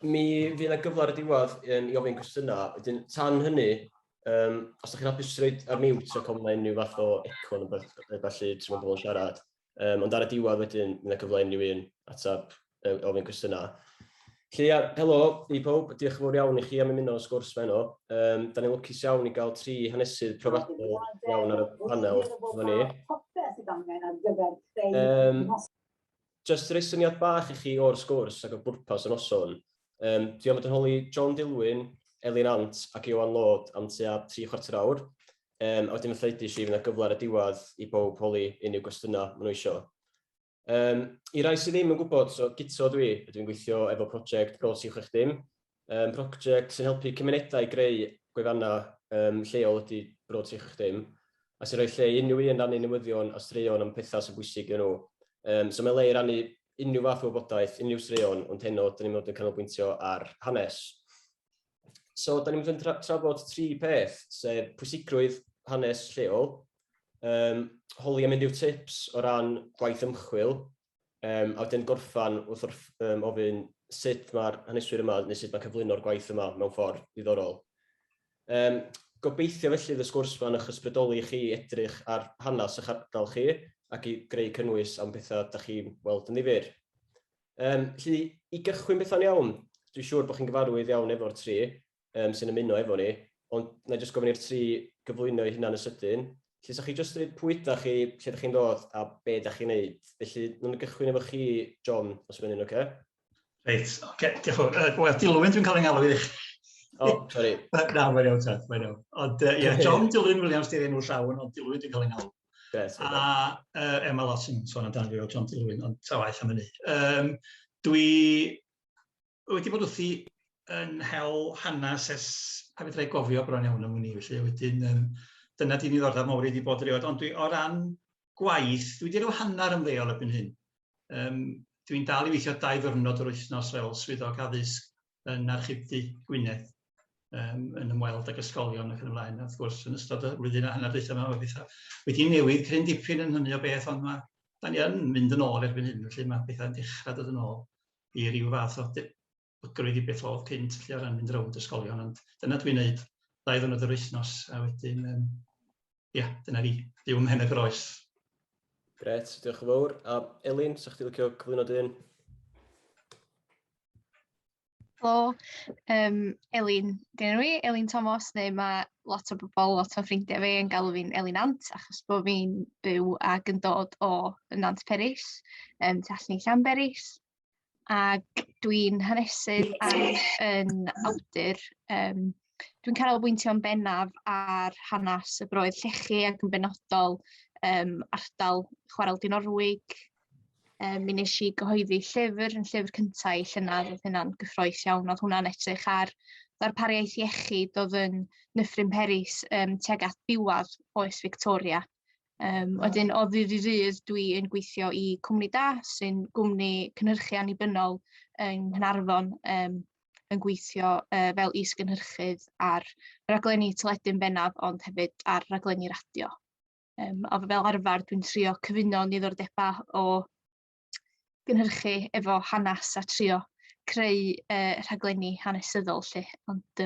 mi fydd yna gyfle ar y diwedd i ofyn cwestiynau. Wedyn, tan hynny, os ydych chi'n hapus roed ar mute o cael unrhyw fath o eco neu felly trwy bobl yn siarad. Ond ar y diwedd wedyn, fydd yna gyfle unrhyw un atab ofyn cwestiynau. Felly, helo i pob, diolch yn fawr iawn i chi am ymuno o sgwrs fenno. Da ni'n lwcus iawn i gael 3 hanesydd professional iawn ar y panel efo ni. Jyst rhoi syniad bach i chi o'r sgwrs ac o bwrpas y noson. Dwi am fod yn holi John Dilwyn, Elin Nant ac Ioan Lord am tua 3/4 awr. A wedyn fydd i fydd yna gyfle ar y diwedd i bob holi unrhyw gwestiynau maen nhw isio. I rai sydd ddim yn gwybod, so gyto dwi'n gweithio efo prosiect Bro Sy'n Chwech Dim. Prosiect sy'n helpu cymunedau greu gwefannau lleol ydy Bro Sy'n Chwech Dim. A sy'n rhoi lle unrhyw un rannu newyddion a straeon am pethau sy'n bwysig yn nhw. So mae le i rannu unrhyw fath o wybodaeth, unrhyw straeon, ond heno, da ni'n mynd yn canolbwyntio ar hanes. So, da ni'n mynd yn trafod 3 peth, sef pwysigrwydd hanes lleol, holi am unrhyw tips o ran gwaith ymchwil, a wedyn gorffan wrth ofyn sut mae'r haneswyr yma, neu sut mae cyflwyno'r gwaith yma mewn ffordd ddiddorol. Gobeithio felly y sgwrs fan eich ysbrydoli chi edrych ar hanes eich ardal chi ac i greu cynnwys am bethau da chi'n weld yn ddifyr. Felly, i gychwyn bethau'n iawn, dwi'n siŵr bod chi'n gyfarwydd iawn efo'r 3 sy'n ymuno efo ni, ond na i jyst gofyn i'r 3 gyflwyno eu hunan y sydyn. Felly, sa chi jyst dweud pwy ydych chi, lle ydych chi'n dod a be ydych chi'n neud. Felly, nhw'n gychwyn efo chi, John, os yw'n un, oce? Reit, oce, diolch yn fawr. Wel, Dilwyn dwi'n cael ei ngalw iddi. O, sori. Na, mae'n iawn tad, mae'n iawn. Ond, ie, John Dilwyn Williams di'r enw llawn, ond Dilwyn dwi'n cael ei ngalw. A Emma lot yn sôn amdano fi o John Dilwyn, ond ta waith am hynny. Dwi wedi bod wrthi yn hel hanes a fedrai gofio bron iawn am hynny, felly wedyn dyna di'n ddiddordeb mawr i wedi bod erioed, ond o ran gwaith, dwi wedi rhyw hanner ymddeol erbyn hyn. Dwi'n dal i weithio 2 ddiwrnod yr wythnos fel swyddog addysg yn Archifdy Gwynedd, yn ymweld ag ysgolion ac yn ymlaen. Wrth gwrs, yn ystod y flwyddyn a hanner dwytha yma, wedi newid cryn dipyn yn hynny o beth, ond da ni yn mynd yn ôl erbyn hyn, felly mae bethau'n dechrau dod yn ôl i ryw fath o bygrwydd i beth oedd cynt, felly o ran mynd rownd ysgolion, ond dyna dwi'n neud 2 ddiwrnod yr wythnos, a wedyn, dyna fi, byw ym Mhen y Groes. Gret, diolch yn fawr. A Elin, sa'ch chi licio cyflwyno dyn? Helo, Elin Dynwy, Elin Thomas, neu mae lot o bobl, lot o ffrindiau fi yn galw fi'n Elin Nant, achos bod fi'n byw ac yn dod o Nant Peris, tu allan i Llanberis. Ac dwi'n hanesydd ac yn awdur. Dwi'n canolbwyntio'n bennaf ar hanes y broedd llechi ac yn benodol ardal Chwarel Dinorwig. Mi nes i gyhoeddi llyfr, yn llyfr cyntaf i llynedd, oedd hynna'n gyffrous iawn, oedd hwnna'n edrych ar ddarpariaeth iechyd oedd yn Nyffryn Peris tuag at diwadd oes Victoria. Wedyn o ddydd i ddydd dwi'n gweithio i nghwmni da, sy'n gwmni cynhyrchu annibynnol yng Nghaernarfon, yn gweithio fel is-gynhyrchydd ar raglenni teledu'n bennaf, ond hefyd ar raglenni radio. A fel arfer dwi'n trio cyfuno niddordebau o gynhyrchu efo hanes a trio creu rhaglenni hanesyddol lle, ond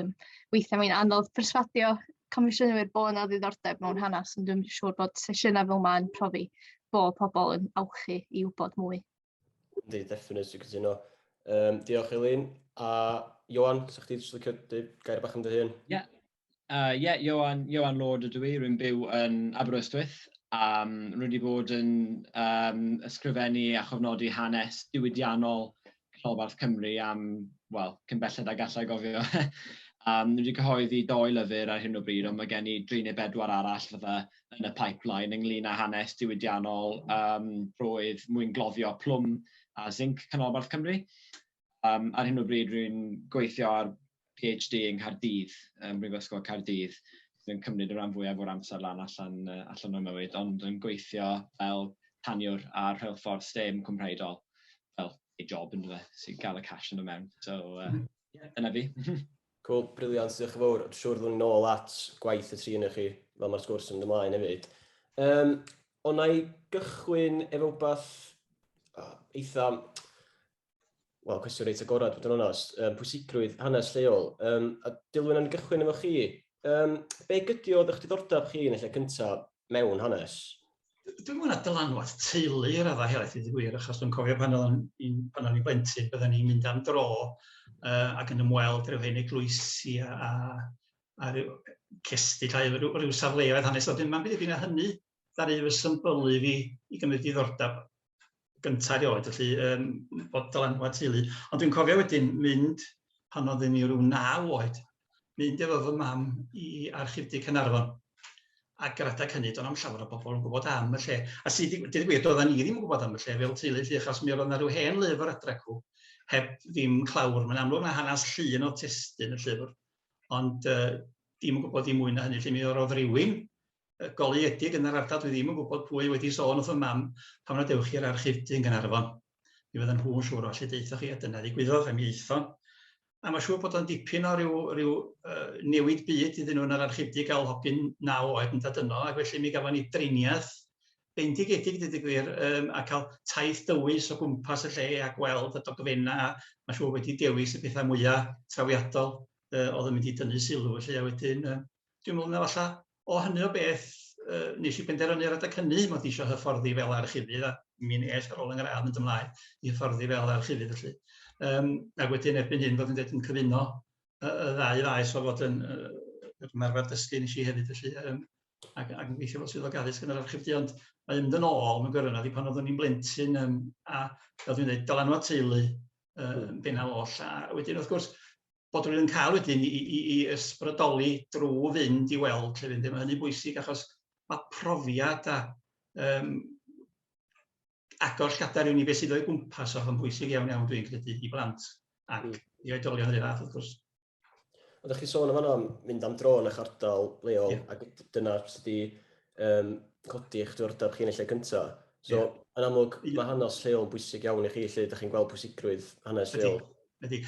weithiau mae'n anodd perswadio comisiynywyr bod yna ddiddordeb mewn hanes, ond dwi'n siŵr bod sesiynau fel yma yn profi bod pobl yn awchu i wybod mwy. Yndi, definitely, dwi'n cytuno. Diolch Elin. A Ioan, sa'ch chi jyst licio gair bach am dy hun? Ie, Ioan Lord ydw i, rwy'n byw yn Aberystwyth. Rwy wedi bod yn ysgrifennu a chofnodi hanes diwydiannol Llywodraeth Cymru am, cyn belled a gallai gofio. Rwy wedi cyhoeddi 2 lyfr ar hyn o bryd, ond mae gen i 3 neu 4 arall fydda yn y pipeline ynglyn â hanes diwydiannol roedd mwyn gloddio plwm a zinc Canolbarth Cymru. Ar hyn o bryd rwy'n gweithio ar PhD yng Nghaerdydd, Brifysgol Caerdydd. Dwi'n cymryd y ran fwyaf o'r amser lan allan o'r mywyd, ond yn gweithio fel taniwr ar rheilffordd STEM Cymreidol, fel ei job yn fe, sy'n cael y cash yn y mewn. So, dyna fi. Cool, briliant, diolch yn fawr. Dwi'n siŵr ddwn nôl at gwaith y 3 yn chi, fel mae'r sgwrs yn ymlaen hefyd. Ond na i gychwyn efo wbath eitha cwestiwn reit agorad, bod yn onest, pwysigrwydd hanes lleol. A Dilwyn yn gychwyn efo chi. Be gydio ddech diddordeb chi yn y lle cyntaf mewn hanes? Dwi'n mwyn dylanwad teulu i'r adda helaeth i ddigwyr, achos dwi'n cofio pan o'n i'n blentyn, byddwn ni'n mynd am dro ac yn ymweld rhyw hen eglwysi a rhyw cestyll, rhyw safleoedd hanes. Mae'n byd i hynny ddari fy symbolu fi i gymryd diddordeb gyntaf erioed, felly bod dylanwad teulu. Ond dwi'n cofio wedyn mynd pan oedden ni rhyw 9 oed, mynd efo fy mam i Archifdy Caernarfon. Ac yr adag hynny, do'n am llawer o bobl yn gwybod am y lle. A sydd gwir, doedden ni ddim yn gwybod am y lle fel teulu, achos mi oedd yna rhyw hen lyfr adregw, heb ddim clawr. Mae'n amlwg na hanes llun o testyn y llyfr, ond ddim yn gwybod i mwy na hynny. Lle mi oedd rhywun goleuedig yn yr ardal, dwi ddim yn gwybod pwy wedi sôn wrth y mam pan oedd dewch i'r Archifdy yn Gaernarfon. Mi fydden nhw'n siŵr o allu deitha chi, a dyna ddigwyddodd, a mi eithon. A mae'n siŵr bod o'n dipyn o ryw newid byd iddyn nhw yn yr Archifdy gael hogyn 9 oed yn dod yno, ac felly mi gafon ni driniaeth bendigedig, dydy gwir, a cael taith dywys o gwmpas y lle a gweld y dogfenna, a mae'n siŵr wedi dewis y pethau mwyaf trawiadol oedd yn mynd i dynnu sylw. Felly, a wedyn, dwi'n meddwl na falla o hynny o beth nes i benderfynu ar adag hynny mod i eisiau hyfforddi fel archifydd, a mi nes ar ôl yn yr ail mynd ymlaen i hyfforddi fel archifydd. Felly. Ac wedyn erbyn hyn bod yn dweud yn cyfuno y ddau faes o fod yn ymarfer dysgu nes i hefyd. Felly, ac yn gweithio fel swyddog addysg yn yr archifdy, ond mae mynd yn ôl mewn gwirionedd i pan oeddwn ni'n blentyn a fel dwi'n dweud, dylanwad teulu bennaf oll. A wedyn wrth gwrs bod rwy'n cael wedyn i ysbrydoli drwy fynd i weld lle fynd. Mae hynny bwysig achos mae profiad a agor llgadar i ni beth sydd o'i gwmpas o'n bwysig iawn dwi'n credu i blant ac i oedolion yr fath wrth gwrs. Oeddech chi sôn am mynd am dro yn eich ardal leol, ac dyna sydd wedi codi eich diddordeb chi yn y lle cyntaf. So, yn amlwg, mae hanes lleol yn bwysig iawn i chi, lle ydych chi'n gweld pwysigrwydd hanes lleol? Ydy.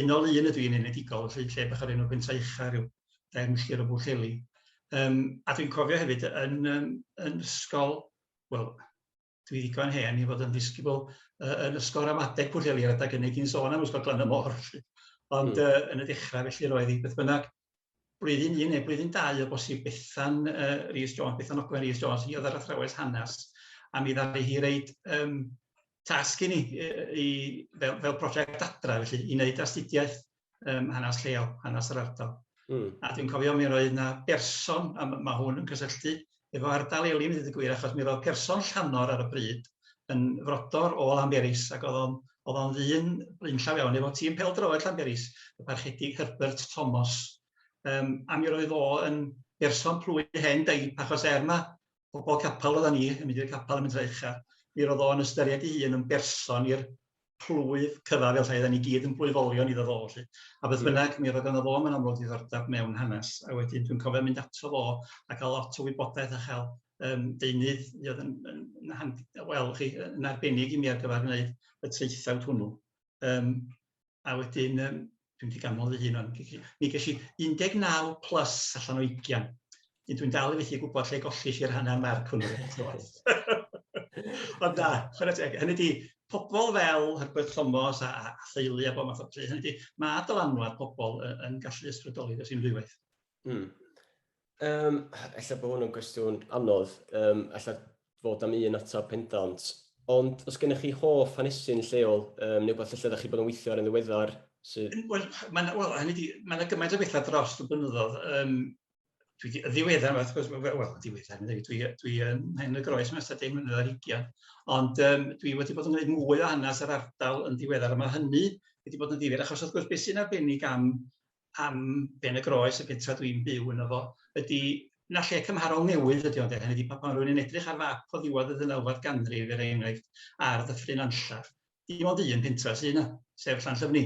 Un o lun ydw i'n unigol, lle bach ar un o gynta ucha rhyw 10 milltir o Bwllheli. A dwi'n cofio hefyd yn ysgol, wel, dwi ddigon hen i fod yn ddisgybl yn ysgol ramadeg Pwllheli ar adag hynny cyn sôn am ysgol Glan y Môr. Ond yn y dechrau felly roedd hi beth bynnag blwyddyn 1 neu blwyddyn 2 o bosib Bethan Ogwen Rhys Jones hi oedd ar athrawes hanes, a mi ddari hi reid tasg i ni fel prosiect adra felly, i wneud astudiaeth hanes lleol, hanes yr ardal. A dwi'n cofio mi roedd yna berson, a mae hwn yn cysylltu efo ardal Elin, i ddweud y gwir, achos mi roedd person llanor ar y bryd yn frodor o Lanberis, ac oedd o'n ddyn blaenllaw iawn efo tîm pêl-droed Lanberis, y parchedig Herbert Thomas. A mi roedd o yn berson plwy hen deip, achos yma bobl capel oedden ni, yn mynd i'r capel yn mynd reicha, mi roedd o'n ystyried ei hun yn berson i'r plwyf cyfa fel lle, ni gyd yn plwyfolion iddo fo. A beth bynnag, mi roedd yna fo mewn amlwg diddordeb mewn hanes, a wedyn dwi'n cofio mynd ato fo a cael lot o wybodaeth a chael deunydd, yn arbennig i mi ar gyfer gwneud y teithawd hwnnw. A wedyn, dwi'n di ganmol fy hun, mi ges i 19 plus allan o 20. Dwi'n dal i fethu gwybod lle gollis i'r hanner marc hwnnw. Ond da, hynny di, pobl fel Herbert Thomas a theulu a bob math o beth, hynny di, mae dylanwad pobl yn gallu ysbrydoli dros unrhyw beth. Ella bod hwn yn gwestiwn anodd, ella fod am un ateb pendant, ond os gennych chi hoff hanesy'n lleol, neu beth lle ydych chi bod yn weithio ar yn ddiweddar? Wel, mae gymaint o bethau dros y blynyddoedd. Ddiweddar, dwi yn y groes mewn ystod 10 mlynedd ar 20, ond dwi wedi bod yn gwneud mwy o hanes yr ardal yn ddiweddar, a mae hynny wedi bod yn ddifyr, achos wrth gwrs beth sy'n arbennig am Ben y Groes, y pentra dwi'n byw yno fo, ydy na lle cymharol newydd ydy ond, hynny ydy pan rwy'n yn edrych ar fap o ddiwedd y 19th ganrif er enghraifft ar Ddyffryn Ansawdd. Dim ond un pentra sy'n yna, sef Llanllyfni,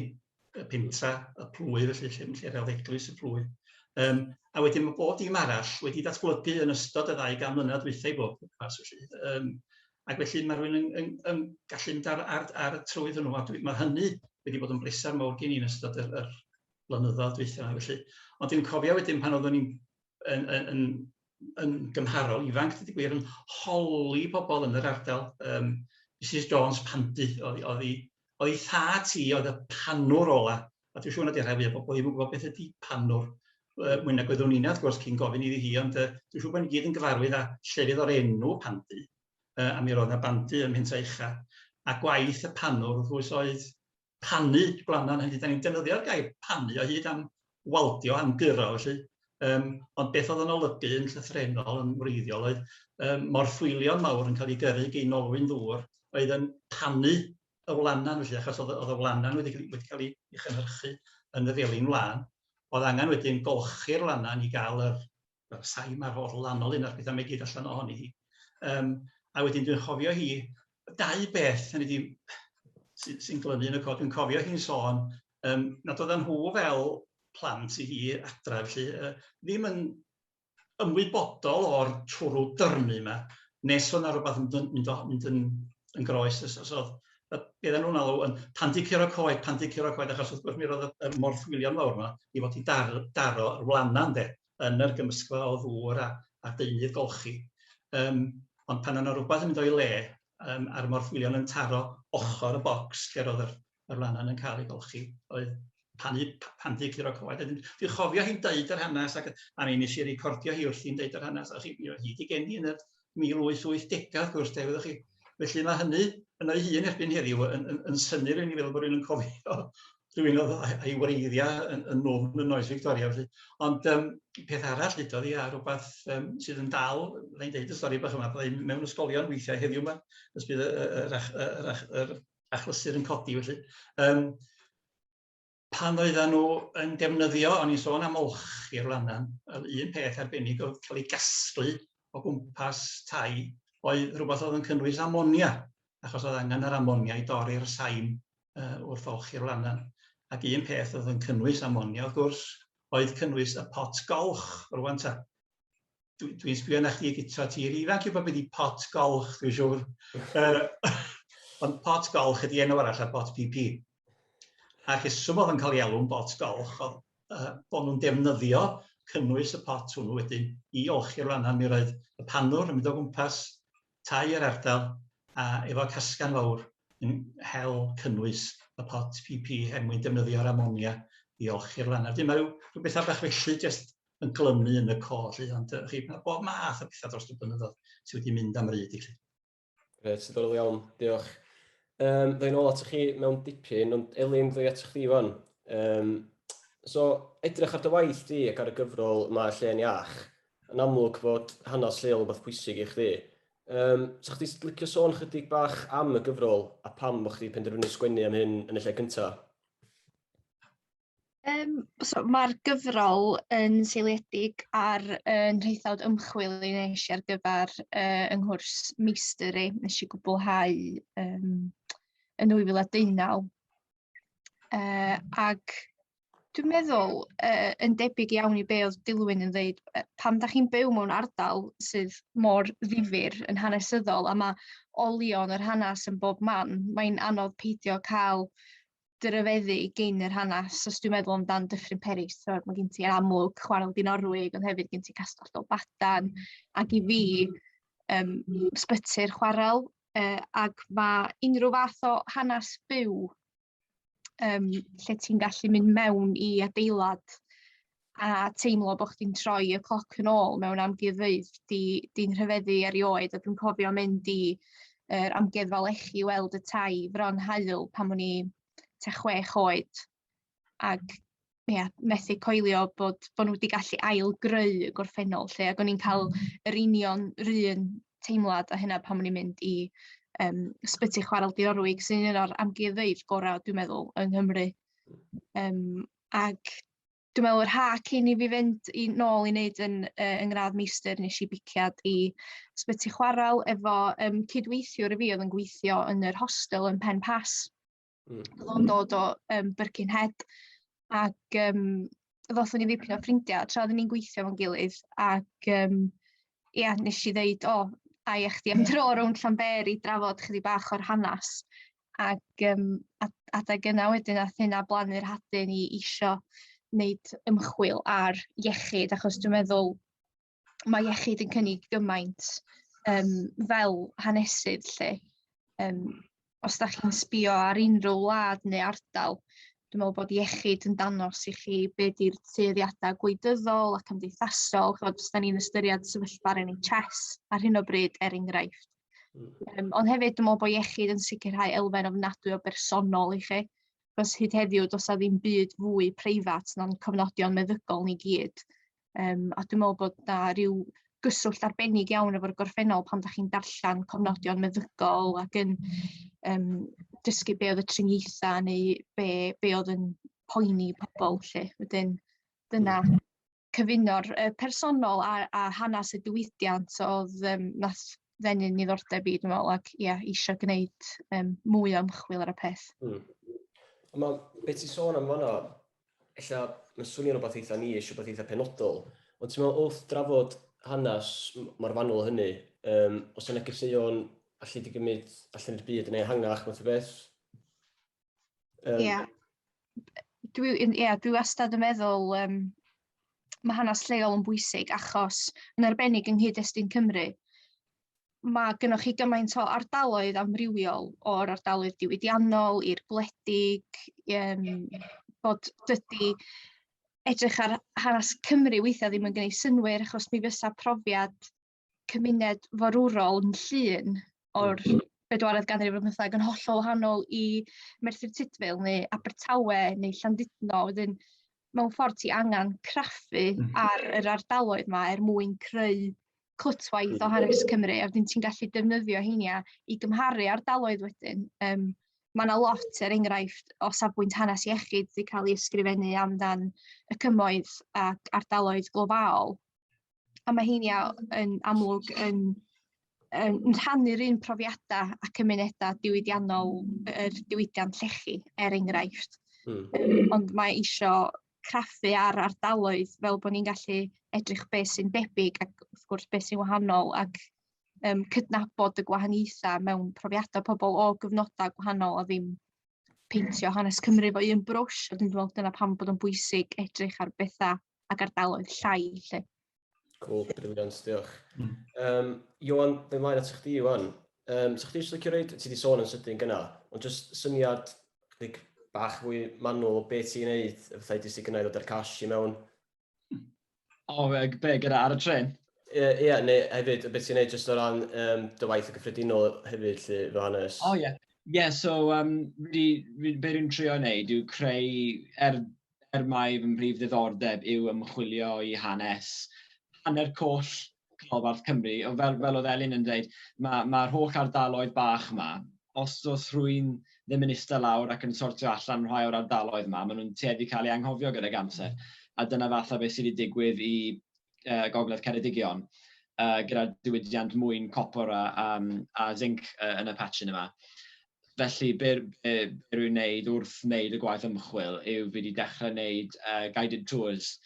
y pentra y plwyf, felly lle rhaid eglwys y plwyf. A wedyn mae bob dim arall wedi datblygu yn ystod y 200 mlynedd dwytha i bob pwrpas. Ac felly mae rhywun yn gallu mynd ar y trywydd hwnnw. Mae hynny wedi bod yn bleser mawr gen i'n ystod yr blynyddoedd dwytha. Ond dwi'n cofio wedyn pan oeddwn ni'n yn gymharol ifanc, dydy gwir, yn holi pobl yn yr ardal. Mrs Jones Pandy oedd hi Oedd ei thad ti oedd y panwr ola, a dwi'n siŵr na di'r rhai fwy o bobl ddim yn gwybod beth ydy panwr. Mwy nag oeddwn i'n wrth gwrs cyn gofyn iddi hi, ond dwi'n siŵr bod ni gyd yn gyfarwydd â llefydd o'r enw Pandy, a mi roedd yna bandy ym Mhentra Ucha. A gwaith y panwr, wrth gwrs, oedd panu blanan, hynny, da ni'n defnyddio'r gair panu o hyd am waldio, am gyro, felly. Ond beth oedd yn olygu yn llythrenol, yn wreiddiol, oedd morthwylion mawr yn cael ei gyrru gen olwyn ddŵr, oedd yn panu y wlanan, felly, achos oedd y wlanan wedi cael ei chynhyrchu yn y felin wlan. Oedd angen wedyn golchi'r wlanan i gael yr saim a'r holl lanol un o'r beth am ei gyd allan ohoni hi. A wedyn dwi'n chofio hi, dau beth sy'n glynu yn y cod, dwi'n cofio hi'n sôn, nad oedd nhw fel plant i hi adra, felly ddim yn ymwybodol o'r twrw dyrnu yma, nes oedd yna rhywbeth mynd yn groes, beth nhw'n alw yn pandy curo coed, achos wrth gwrs mi roedd y morthwylion fawr yma i fod i daro yr wlanan yn yr gymysgfa o ddŵr a deunydd golchi. Ond pan yna rhywbeth yn mynd o'i le, a'r morthwylion yn taro ochr y bocs lle roedd yr wlanan yn cael ei golchi, oedd pandy curo coed. Dwi'n cofio hi'n deud yr hanes, a mi nes i recordio hi wrth hi'n deud yr hanes, a hi di geni yn y 1880, wrth gwrs, wedoch chi. Felly mae hynny yn o'i hun erbyn heddiw yn synnu rhywun i feddwl bod rhywun yn cofio rhywun oedd ei wreiddiau yn nofn yn oes Victoria. Ond peth arall lidodd hi a rhywbeth sydd yn dal, fe'n deud y stori bach yma, byddai mewn ysgolion weithiau heddiw yma, ys bydd yr achlysur yn codi. Pan oedden nhw yn defnyddio, o'n i'n sôn am olchi'r wlanan, un peth arbennig oedd cael ei gasglu o gwmpas tai, oedd rhywbeth oedd yn cynnwys amonia, achos oedd angen yr amonia i dorri'r saim wrth olchi'r wlanan. Ac un peth oedd yn cynnwys amonia, wrth gwrs, oedd cynnwys y pot golch. Rwan ta, dwi'n sbio na chdi gyda ti'r ifanc i bod beth i pot golch, dwi'n siŵr. Ond pot golch ydi enw arall ar pot PP. A'r rheswm oedd yn cael ei alw'n pot golch, oedd bod nhw'n defnyddio cynnwys y pot hwnnw wedyn i olchi'r wlanan. Mi roedd y panwr yn mynd o gwmpas tai yr ardal, a efo casgan fawr yn hel cynnwys y pot PP mwyn defnyddio'r amonia i olchi'r wlanan. Dyma rhyw bethau bach felly jyst yn glymu yn y coll, ond mae bob math o bethau dros y blynyddoedd sydd wedi mynd am ryd i chi. Gret, sy'n iawn, diolch. Ddwy'n ôl at chi mewn dipyn, ond Elin, ddwy at chdi fan. So, edrych ar dy waith di ac ar y gyfrol Mae Lle'n Iach, yn amlwg fod hanes lleol yn beth pwysig i chdi. Sa chdi licio sôn chydig bach am y gyfrol a pam bod chdi penderfynu sgwennu am hyn yn y lle cyntaf? So, mae'r gyfrol yn seiliedig ar nhreithawd ymchwil i nes i ar gyfer yng nghwrs meistr i nes i gwblhau yn 2019. Ac dwi'n meddwl yn debyg iawn i be oedd Dilwyn yn dweud, pam da chi'n byw mewn ardal sydd mor ddifyr yn hanesyddol a mae olion yr hanes yn bob man, mae'n anodd peidio cael dyrefeddu gyn yr hanes. Os dwi'n meddwl amdan Dyffryn Peris, mae gen ti'r amlwg chwarel Dinorwig, ond hefyd gen ti Castell Dolbadan, ac i fi sbyty'r chwarel, ac mae unrhyw fath o hanes byw lle ti'n gallu mynd mewn i adeilad a teimlo bod chdi'n troi y cloc yn ôl mewn amgueddfeydd di'n rhyfeddu erioed. A dwi'n cofio mynd i'r amgueddfa lechi i weld y tai bron haul pan o'n i tua 6 oed. Ac methu coelio bod nhw wedi gallu ail-greu y gorffennol lle, ac o'n i'n cael yr union run teimlad a hynna pan o'n i'n mynd i ysbyty chwarel Dinorwig, sy'n un o'r amgueddfeydd gorau, dwi'n meddwl, yng Nghymru. Ac dwi'n meddwl yr ha cyn i fi fynd nôl i wneud yn ngradd meistr, nes i biciad i ysbyty chwarel efo cydweithiwr i fi oedd yn gweithio yn yr hostel yn Pen Pas. Oedd o'n dod o Birkenhead, ac ddothon ni ddipyn o ffrindiau tra oedden ni'n gweithio fo'n gilydd, ac nes i ddeud, a i chdi am dro rownd Llanber i drafod chydig bach o'r hanes. Ac adeg yna wedyn nath hynna blannu'r hadyn i isio wneud ymchwil ar iechyd, achos dwi'n meddwl mae iechyd yn cynnig gymaint fel hanesydd lle. os da chi'n sbio ar unrhyw wlad neu ardal, dwi'n meddwl bod iechyd yn danos i chi be di'r tueddiadau gwleidyddol a cymdeithasol, chod os da ni'n ystyried sefyllfa'r NHS ar hyn o bryd enghraifft. Ond hefyd dwi'n meddwl bod iechyd yn sicrhau elfen ofnadwy o bersonol i chi, achos hyd heddiw does ddim byd fwy preifat na'n cofnodion meddygol ni gyd. A dwi'n meddwl bod na rhyw gyswllt arbennig iawn efo'r gorffennol pan da chi'n darllen cofnodion meddygol ac yn dysgu be oedd y triniaethau neu be oedd yn poeni pobl. Wedyn, dyna cyfuno'r personol a hanes y diwydiant oedd nath ddenu niddordeb i, dwi'n meddwl, ac eisiau gwneud mwy o ymchwil ar y peth. Be ti'n sôn am fan'na, ella mae'n swnio'n rhywbeth eitha ni, eisiau rhywbeth eitha penodol, ond ti'n meddwl wrth drafod hanes mae'r fanwl hynny, os yna gyfseuon allu di gymryd allan i'r byd yn ehangach math o beth? Dwi wastad yn meddwl mae hanes lleol yn bwysig achos yn arbennig yng nghyd-destun Cymru, mae gennych chi gymaint o ardaloedd amrywiol o'r ardaloedd diwydiannol i'r gwledig, bod dydy edrych ar hanes Cymru weithiau ddim yn gwneud synnwyr achos mi fysa profiad cymuned forwrol yn Llŷn o'r 4edd ganrif ar 15 yn hollol wahanol i Merthyr Tudfil neu Abertawe neu Llandudno. Wedyn, mewn ffordd ti angen craffu ar yr ardaloedd yma mwyn creu clwtwaith o hanes Cymru, a wedyn ti'n gallu defnyddio heina i gymharu ardaloedd wedyn. Mae yna lot enghraifft o safbwynt hanes iechyd wedi cael ei ysgrifennu amdan y cymoedd ac ardaloedd global. A mae heina yn amlwg yn rhannu'r un profiadau a cymunedau diwydiannol yr diwydiant llechi, enghraifft. Ond mae eisiau craffu ar ardaloedd fel bod ni'n gallu edrych beth sy'n debyg ac wrth gwrs beth sy'n wahanol ac cydnabod y gwahaniaethau mewn profiadau pobl o gyfnodau gwahanol a ddim peintio hanes Cymru fo un brwsh. A dwi'n meddwl dyna pam bod yn bwysig edrych ar bethau ac ardaloedd llai. Cool, briliant, diolch. Ioan, fe mlaen at chdi, Ioan. Sa chdi eisiau licio reid, ti wedi sôn yn sydyn gyna, ond jyst syniad bach fwy manwl o beth ti'n neud, efallai di sy'n gwneud o'r cash i mewn? Be, gyda ar y tren? Ie, neu hefyd, beth ti'n neud jyst o ran dy waith y gyffredinol hefyd, lle fy hanes? So, be rwy'n trio wneud yw creu, mai fy mhrif ddiddordeb yw ymchwilio i hanner coll Canolbarth Cymru, fel oedd Elin yn dweud, mae'r holl ardaloedd bach yma, os rwy'n ddim yn eistedd lawr ac yn sortio allan rhai o'r ardaloedd yma, maen nhw'n tueddu cael ei anghofio gyda'r amser. A dyna fath o beth sydd wedi digwydd i Gogledd Ceredigion, gyda diwydiant mwyn copor a zinc yn y patchin yma. Felly, be rwy'n wneud wrth wneud y gwaith ymchwil yw fi wedi dechrau wneud guided tours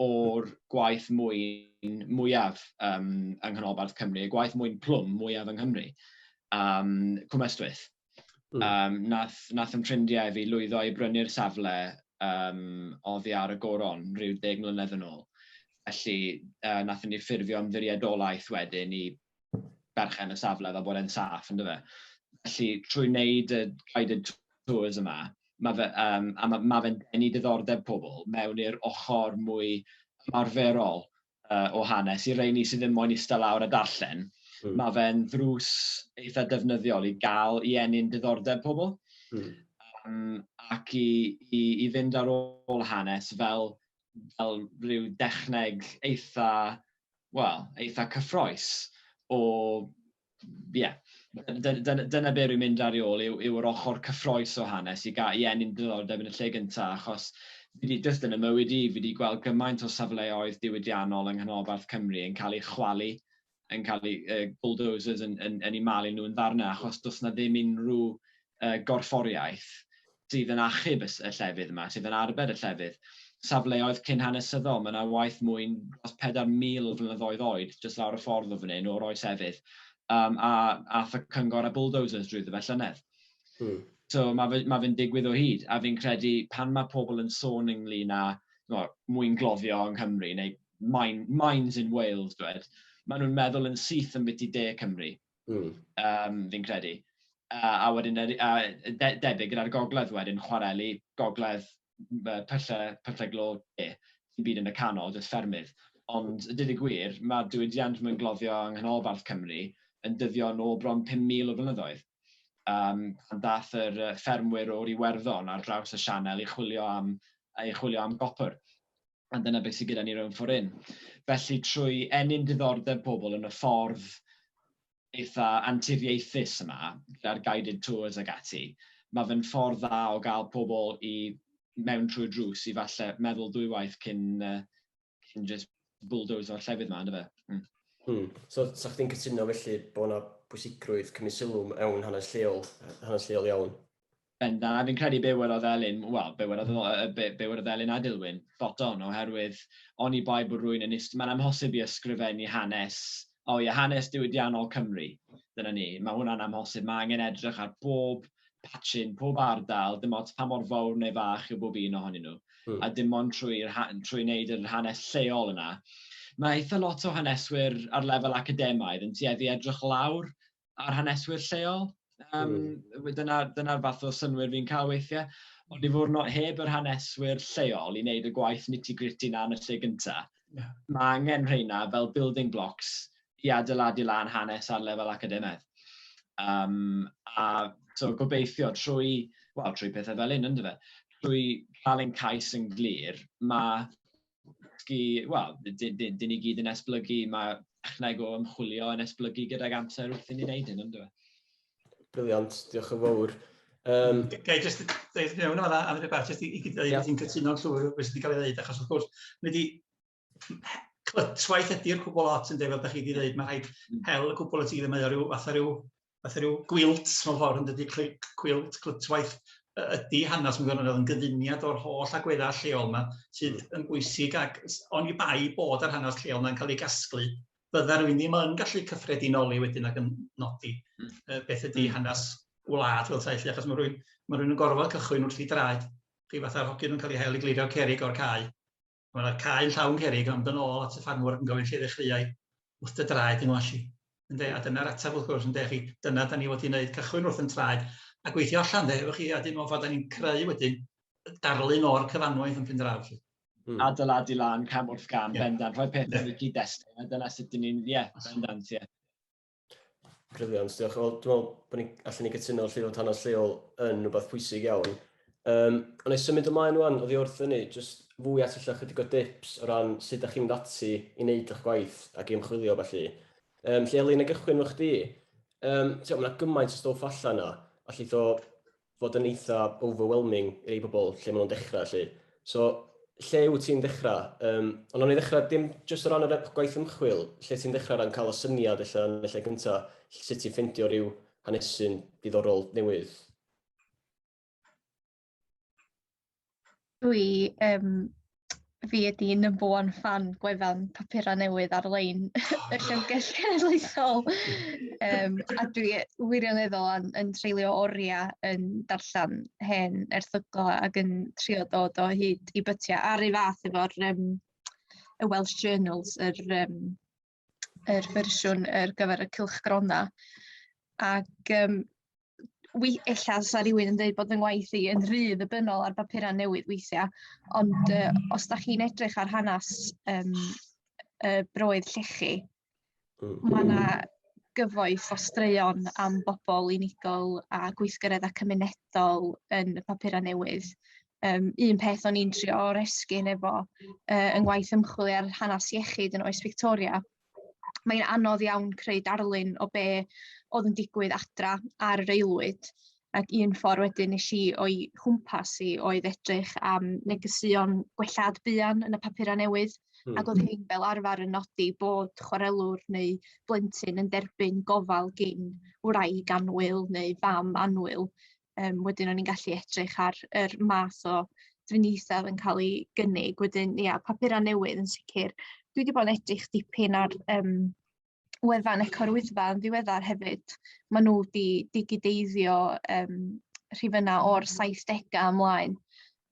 o'r gwaith mwyaf yng Nghanolbarth Cymru, gwaith mwyn plwm mwyaf yng Nghymru, Cwm Ystwyth. Nath ymtrindiau fi lwyddo i brynu'r safle oddi ar y goron rhyw 10 mlynedd yn ôl. Felly, nath ni ffurfio ymddiriedolaeth wedyn i berchen y safle fel bod e'n saff, ynddo fe. Felly, trwy wneud y guided tours yma, mae fe'n denu diddordeb pobl mewn i'r ochr mwy ymarferol o hanes. I reini sydd ddim moyn eistedd lawr a darllen, mae fe'n ddrws eitha defnyddiol i gael i enni'n diddordeb pobl. Ac i fynd ar ôl hanes fel rhyw dechneg eitha cyffroes o, dyna be rwy'n mynd ar ôl yw'r ochr cyffroes o hanes i enni'n diddordeb yn y lle gyntaf, achos jyst yn y mywyd fi wedi gweld gymaint o safleoedd diwydiannol yng Nghanolbarth Cymru yn cael eu chwalu, yn cael eu bulldozers yn eu malu nhw yn ddarnau, achos does na ddim unrhyw gorfforiaeth sydd yn achub y llefydd yma, sydd yn arbed y llefydd. Safleoedd cyn hanesyddol, mae yna waith mwyn 4,000 flynyddoedd oed, jyst lawr y ffordd o fan hyn, o'r oes hefyd, a cyngor a bulldozers drwy fe llynedd. So mae fe'n digwydd o hyd, a fi'n credu pan mae pobl yn sôn ynglyn â mwyn gloddio yng Nghymru, neu mines in Wales, maen nhw'n meddwl yn syth yn byti de Cymru, fi'n credu. A wedyn, debyg gyda'r gogledd wedyn, chwareli, gogledd pyllau glo sy'n byd yn y canol, jyst ffermydd. Ond, dydy gwir, mae diwydiant mewn gloddio yng nghanolbarth Cymru yn dyddio nôl bron 5,000 o flynyddoedd. Pan dath yr ffermwyr o'r Iwerddon ar draws y sianel i chwilio am gopr. A dyna beth sydd gyda ni rhwng ffordd un. Felly, trwy enyn diddordeb pobl yn y ffordd eitha anturiaethus yma, gyda'r guided tours ag ati, mae fe'n ffordd dda o gael pobl i mewn trwy drws i falle meddwl dwywaith cyn just bulldozer o'r llefydd yma, ynddo fe? So, sa chdi'n cytuno felly bod yna bwysigrwydd cymryd sylw mewn hanes lleol iawn? Bendant, a fi'n credu be wedodd Elin, a Dilwyn, spot on, oherwydd oni bai bod rwy'n mae'n amhosib i ysgrifennu hanes diwydiannol Cymru. Dyna ni, mae hwnna'n amhosib. Mae angen edrych ar bob patchyn, pob ardal, dim ond pa mor fawr neu fach yw bob un ohonyn nhw. A dim ond trwy wneud yr hanes lleol yna. Mae eitha lot o haneswyr ar lefel academaidd yn tueddu edrych lawr ar haneswyr lleol. Dyna'r fath o synwyr fi'n cael weithiau. Ond i fod heb yr haneswyr lleol i wneud y gwaith nitty-gritty na yn y lle gyntaf, mae angen rheina fel building blocks i adeiladu lan hanes ar lefel academaidd. So gobeithio trwy pethau fel un, ynddo fe, trwy cael ein cais yn glir, dyn ni gyd yn esblygu, mae dechneg o ymchwilio yn esblygu gyda'r amser wrth i ni wneud hyn, ynddo fe. Briliant, diolch yn fawr. Gai jyst dweud mewn am hynny bach, jyst i ddweud ti'n cytuno'n llwyr beth sydd wedi cael ei ddweud, achos wrth gwrs, clytswaith ydy'r cwbl lot yn dweud, fel ydych chi wedi dweud, mae rhaid hel y cwbl y ti ddim yn fath o ryw gwilt, mewn ffordd yn dydy clytswaith ydy hanes mewn yn gyfuniad o'r holl agweddau lleol yma, sydd yn bwysig ac oni bai bod yr hanes lleol yna'n cael ei gasglu, bydda rwy'n ddim yn gallu cyffredinoli wedyn ac yn nodi beth ydy hanes wlad fel taith, achos mae rwy'n yn gorfod cychwyn wrth i draed. Chi fatha'r hogyn yn cael ei hel i glirio cerig o'r cae. Mae'r cae yn llawn cerig, ond yn ôl at y ffarmwr yn gofyn lle ddechreuau wrth y draed yn wasi. A dyna'r ateb wrth gwrs yn dweud chi, dyna da ni wedi gwneud cychwyn wrth yn traed, a gweithio allan efo chi, a dim ond fod da ni'n creu wedyn darlun o'r cyfanwaith yn Ffyndraw. Adeiladu lan cam wrth gam, bendant, rhoi pethau i gyd-destun, a dyna sut dyn ni'n, bendant, Briliant, diolch. Dwi'n meddwl bod ni allan ni gytuno lle fod hanes lleol yn rhywbeth pwysig iawn. Ond ei symud ymlaen rwan, oedd i wrth hynny, jyst fwy at illa chydig o dips o ran sut ydych chi'n mynd ati i wneud eich gwaith ac i ymchwilio felly. Lle Elin, y gychwyn fo chdi, mae yna gymaint o stwff allan yna, a llitho fod yn eitha overwhelming i rei bobl lle maen nhw'n dechrau. So, lle wyt ti'n dechrau? Ond o'n i ddechrau dim jyst o ran y gwaith ymchwil, lle ti'n dechrau ran cael y syniad yn y lle gyntaf, sut ti'n ffindio rhyw hanesy'n diddorol newydd? Fi ydi number one fan gwefan papura newydd ar-lein y llyfrgell genedlaethol. A dwi wirioneddol yn treulio oriau yn darllen hen erthyglau ac yn trio dod o hyd i bytiau ar ei fath efo'r y Welsh Journals, yr fersiwn ar gyfer y cylchgrona. Ac ella sa rhywun yn dweud bod yng ngwaith i yn rhy ddibynnol ar bapurau newydd weithiau, ond os da chi'n edrych ar hanes broedd llechi, mae yna gyfoeth o straeon am bobl unigol a gweithgareddau cymunedol yn y papurau newydd. Un peth o'n i'n trio o'r esgyn efo yng ngwaith ymchwilio ar hanes iechyd yn oes Victoria. Mae'n anodd iawn creu darlun o be oedd yn digwydd adra ar yr aelwyd, ac un ffordd wedyn nes i o'i chwmpas i oedd edrych am negeseuon gwellad buan yn y papurau newydd, ac oedd hyn fel arfer yn nodi bod chwarelwr neu blentyn yn derbyn gofal gyn wraig annwyl neu fam annwyl. Wedyn o'n i'n gallu edrych ar yr math o driniaethau yn cael ei gynnig. Wedyn, papurau newydd yn sicr. Dwi wedi bod yn edrych dipyn ar wefan Eco'r Wyddfa yn ddiweddar hefyd. Maen nhw wedi digideiddio rhifynnau o'r 70au ymlaen.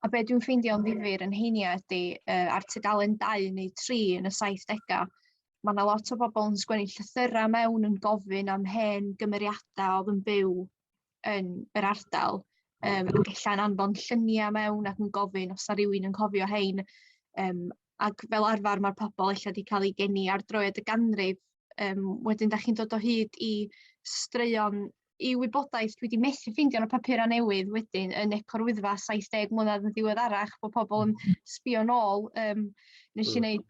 A be dwi'n ffeindio'n ddifyr yn heini ydy ar tudalen 2 neu 3 yn y 70au. Mae yna lot o bobl yn sgwennu llythyrau mewn yn gofyn am hen gymeriadau oedd yn byw yn yr ardal, ac ella'n anfon lluniau mewn ac yn gofyn os yw rhywun yn cofio hein. Ac fel arfer mae'r pobl ella'n wedi cael ei geni ar droed y ganrif. Wedyn, da chi'n dod o hyd i straeon i wybodaeth dwi wedi methu ffeindio yn y papura newydd wedyn yn ecorwyddfa 70 mlynedd yn diweddarach, bod pobl yn sbio nôl. Nes i wneud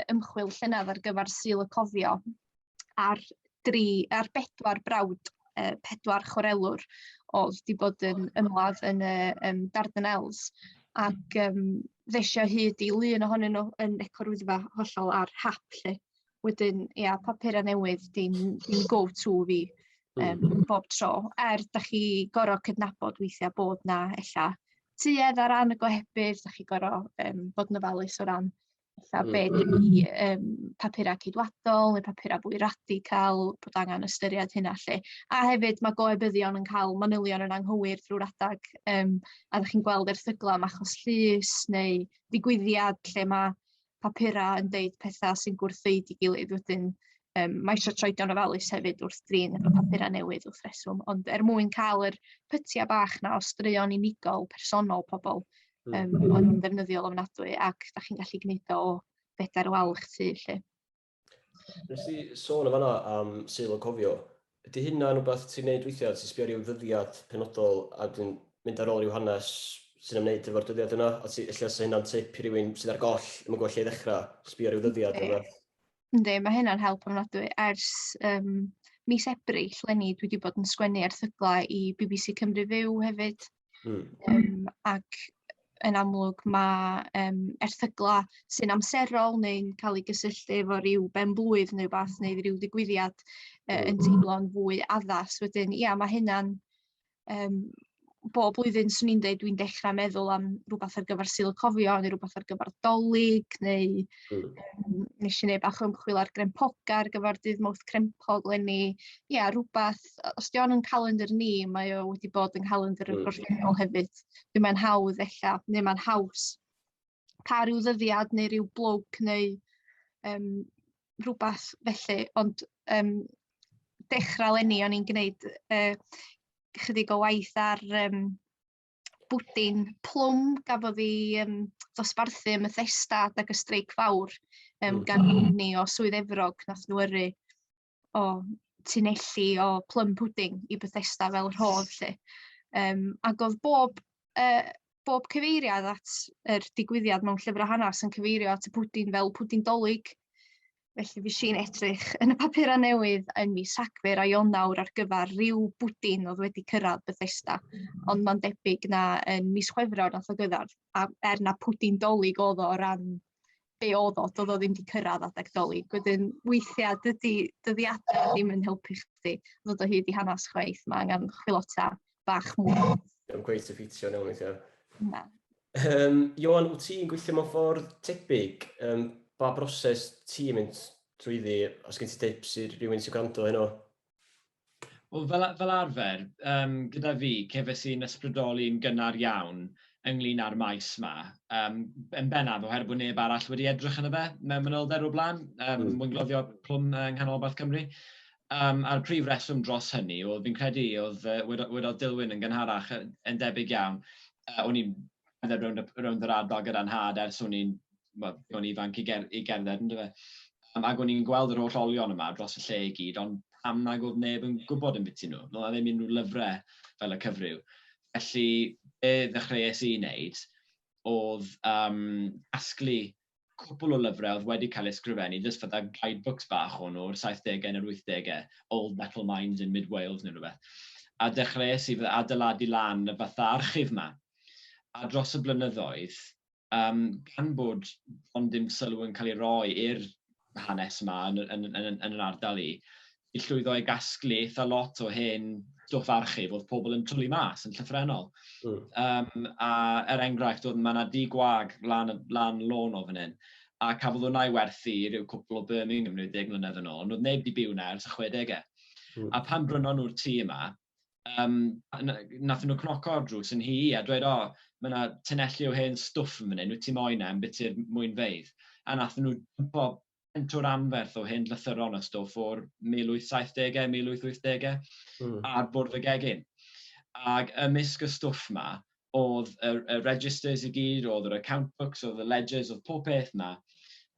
ymchwil llynedd ar gyfer Syl y Cofio ar 4 brawd, 4 chwarelwr oedd wedi bod yn ymladd yn Dardanelles, ac ddesio hyd i lun ohonyn nhw yn ecorwyddfa hollol ar hap lle. Wedyn, papura newydd di'n go-to fi bob tro. Da chi gorau cydnabod weithiau bod na ella tuedd ar ran y gohebydd, da chi gorau bod yn ofalus o ran ella beth i papura cydwadol neu papura fwy radical, bod angen ystyried hynna lle. A hefyd mae goebyddion yn cael manylion yn anghywir drwy'r adag, a da chi'n gweld erthyglau am achos llys neu ddigwyddiad lle mae papura yn deud pethau sy'n gwrthwyd i gilydd. Wedyn mae eisiau troedio'n ofalus hefyd wrth drin efo papura newydd wrth reswm, ond mwyn cael yr pytiau bach na o straeon unigol, personol pobl, o'n ddefnyddiol ofnadwy, ac da chi'n gallu gwneud o bedair wal eich tu, lle. Nes i sôn o fanna am Syl y Cofio. Ydy hynna'n rhywbeth ti'n gwneud weithiau, ti'n sbio ryw ddyddiad penodol a mynd ar ôl ryw hanes sy'n ymwneud efo'r dyddiad yna, a ella sy'n hynna'n tip i rywun sydd ar goll, yn gweld lle i ddechrau, sbio ryw ddyddiad yma? Ynddi, mae hynna'n help ofnadwy. Ers mis Ebrill, leni, dwi wedi bod yn sgwennu erthyglau i BBC Cymru Fyw hefyd. Ac yn amlwg mae erthyglau sy'n amserol neu'n cael ei gysylltu efo ryw ben-blwydd neu bath neu ryw ddigwyddiad yn teimlo'n fwy addas. Wedyn, mae hynna'n bob blwyddyn swn i'n dweud dwi'n dechrau meddwl am rhywbeth ar gyfer Syl y Cofio neu rhywbeth ar gyfer Dolig neu nes i wneud bach o ymchwil ar Grempoga ar gyfer dydd Mawrth Crempog leni. Rhywbeth, os di o'n yn calendar ni, mae o wedi bod yn calendar y gorffennol hefyd. Dwi'n mae'n hawdd ella, neu mae'n haws pa ryw ddyddiad neu ryw blwg neu rhywbeth felly, ond dechrau leni o'n i'n gwneud chydig o waith ar bwdin plwm, gafodd i ddosbarthu ym Bethesda ag y streic fawr gan nghwmni o Swydd Efrog nath nhw yrru o tunelli o plum pudding i Bethesda fel rhodd lle. Ac oedd bob cyfeiriad at yr digwyddiad mewn llyfrau hanes yn cyfeirio at y pwdin fel pwdin Dolig. Felly fi si'n edrych yn y papura newydd yn mis Rhagfyr a Ionawr ar gyfer ryw bwdin oedd wedi cyrraedd Bethesda, ond mae'n debyg na yn mis Chwefror nath o gyradd, a na pwdin Dolig oedd o ran be oedd o ddim wedi cyrraedd adeg Dolig. Wedyn weithiau dyddiadau ddim yn helpu chdi ddod o hyd i hanes chwaith, mae angen chwilota bach mwy. Dwi'n gweith y ffitio newn weithiau. Na. Ioan, wyt ti'n gweithio mewn ffordd tebyg? Ba broses ti'n mynd trwyddi, os gen ti tips i'r rhywun sy'n gwrando heno? Wel, fel arfer, gyda fi, cefais i'n ysbrydoli'n gynnar iawn ynglyn â'r maes yma. Yn bennaf, oherwydd bod neb arall wedi edrych yn y fe, mewn manylder o blaen, mwyn gloddio plwm yng nghanolbarth Cymru. A'r prif reswm dros hynny, oedd fi'n credu, oedd Dilwyn yn gynharach yn debyg iawn. O'n i'n rownd yr ardal gyda'n had ers o'n ifanc i gerdded, ynddo fe. Ac o'n i'n gweld yr holl olion yma dros y lle i gyd, ond pam nag oedd neb yn gwybod yn biti nhw. Oedd ddim unrhyw lyfrau fel y cyfryw. Felly, be ddechreuais i wneud oedd casglu cwpl o lyfrau oedd wedi cael eu ysgrifennu, jyst fydda guidebooks bach o'n o'r 70au neu'r 80au, Old Metal Mines in Mid-Wales neu rhywbeth. A dechreuais i adeiladu lan y fatha archif yma. A dros y blynyddoedd, gan bod ond dim sylw yn cael ei roi i'r hanes yma yn yr ardal i llwyddo i gasglu eitha lot o hen stwff archif oedd pobl yn twlu mas yn llythrenol. A enghraifft oedd yna di gwag lan lôn o fan hyn, a cafodd hwnna i werthu rhyw cwpl o Birmingham neu 10 mlynedd yn ôl, ond oedd neb di byw na ers y 60au. A pan brynon nhw'r tŷ yma, nath nhw cnoco o'r drws yn hi a dweud, mae yna tynelli o hen stwff yn fan hyn, wyt ti moyn am beth i'r mwynfeidd. A nath nhw pentwr anferth o hen lythyron o stwff o'r 1870au, 1880au, ar bwrdd y gegin. Ac ymysg y stwff ma, oedd y registers I gyd, oedd yr account books, oedd y ledgers, oedd pob peth yma.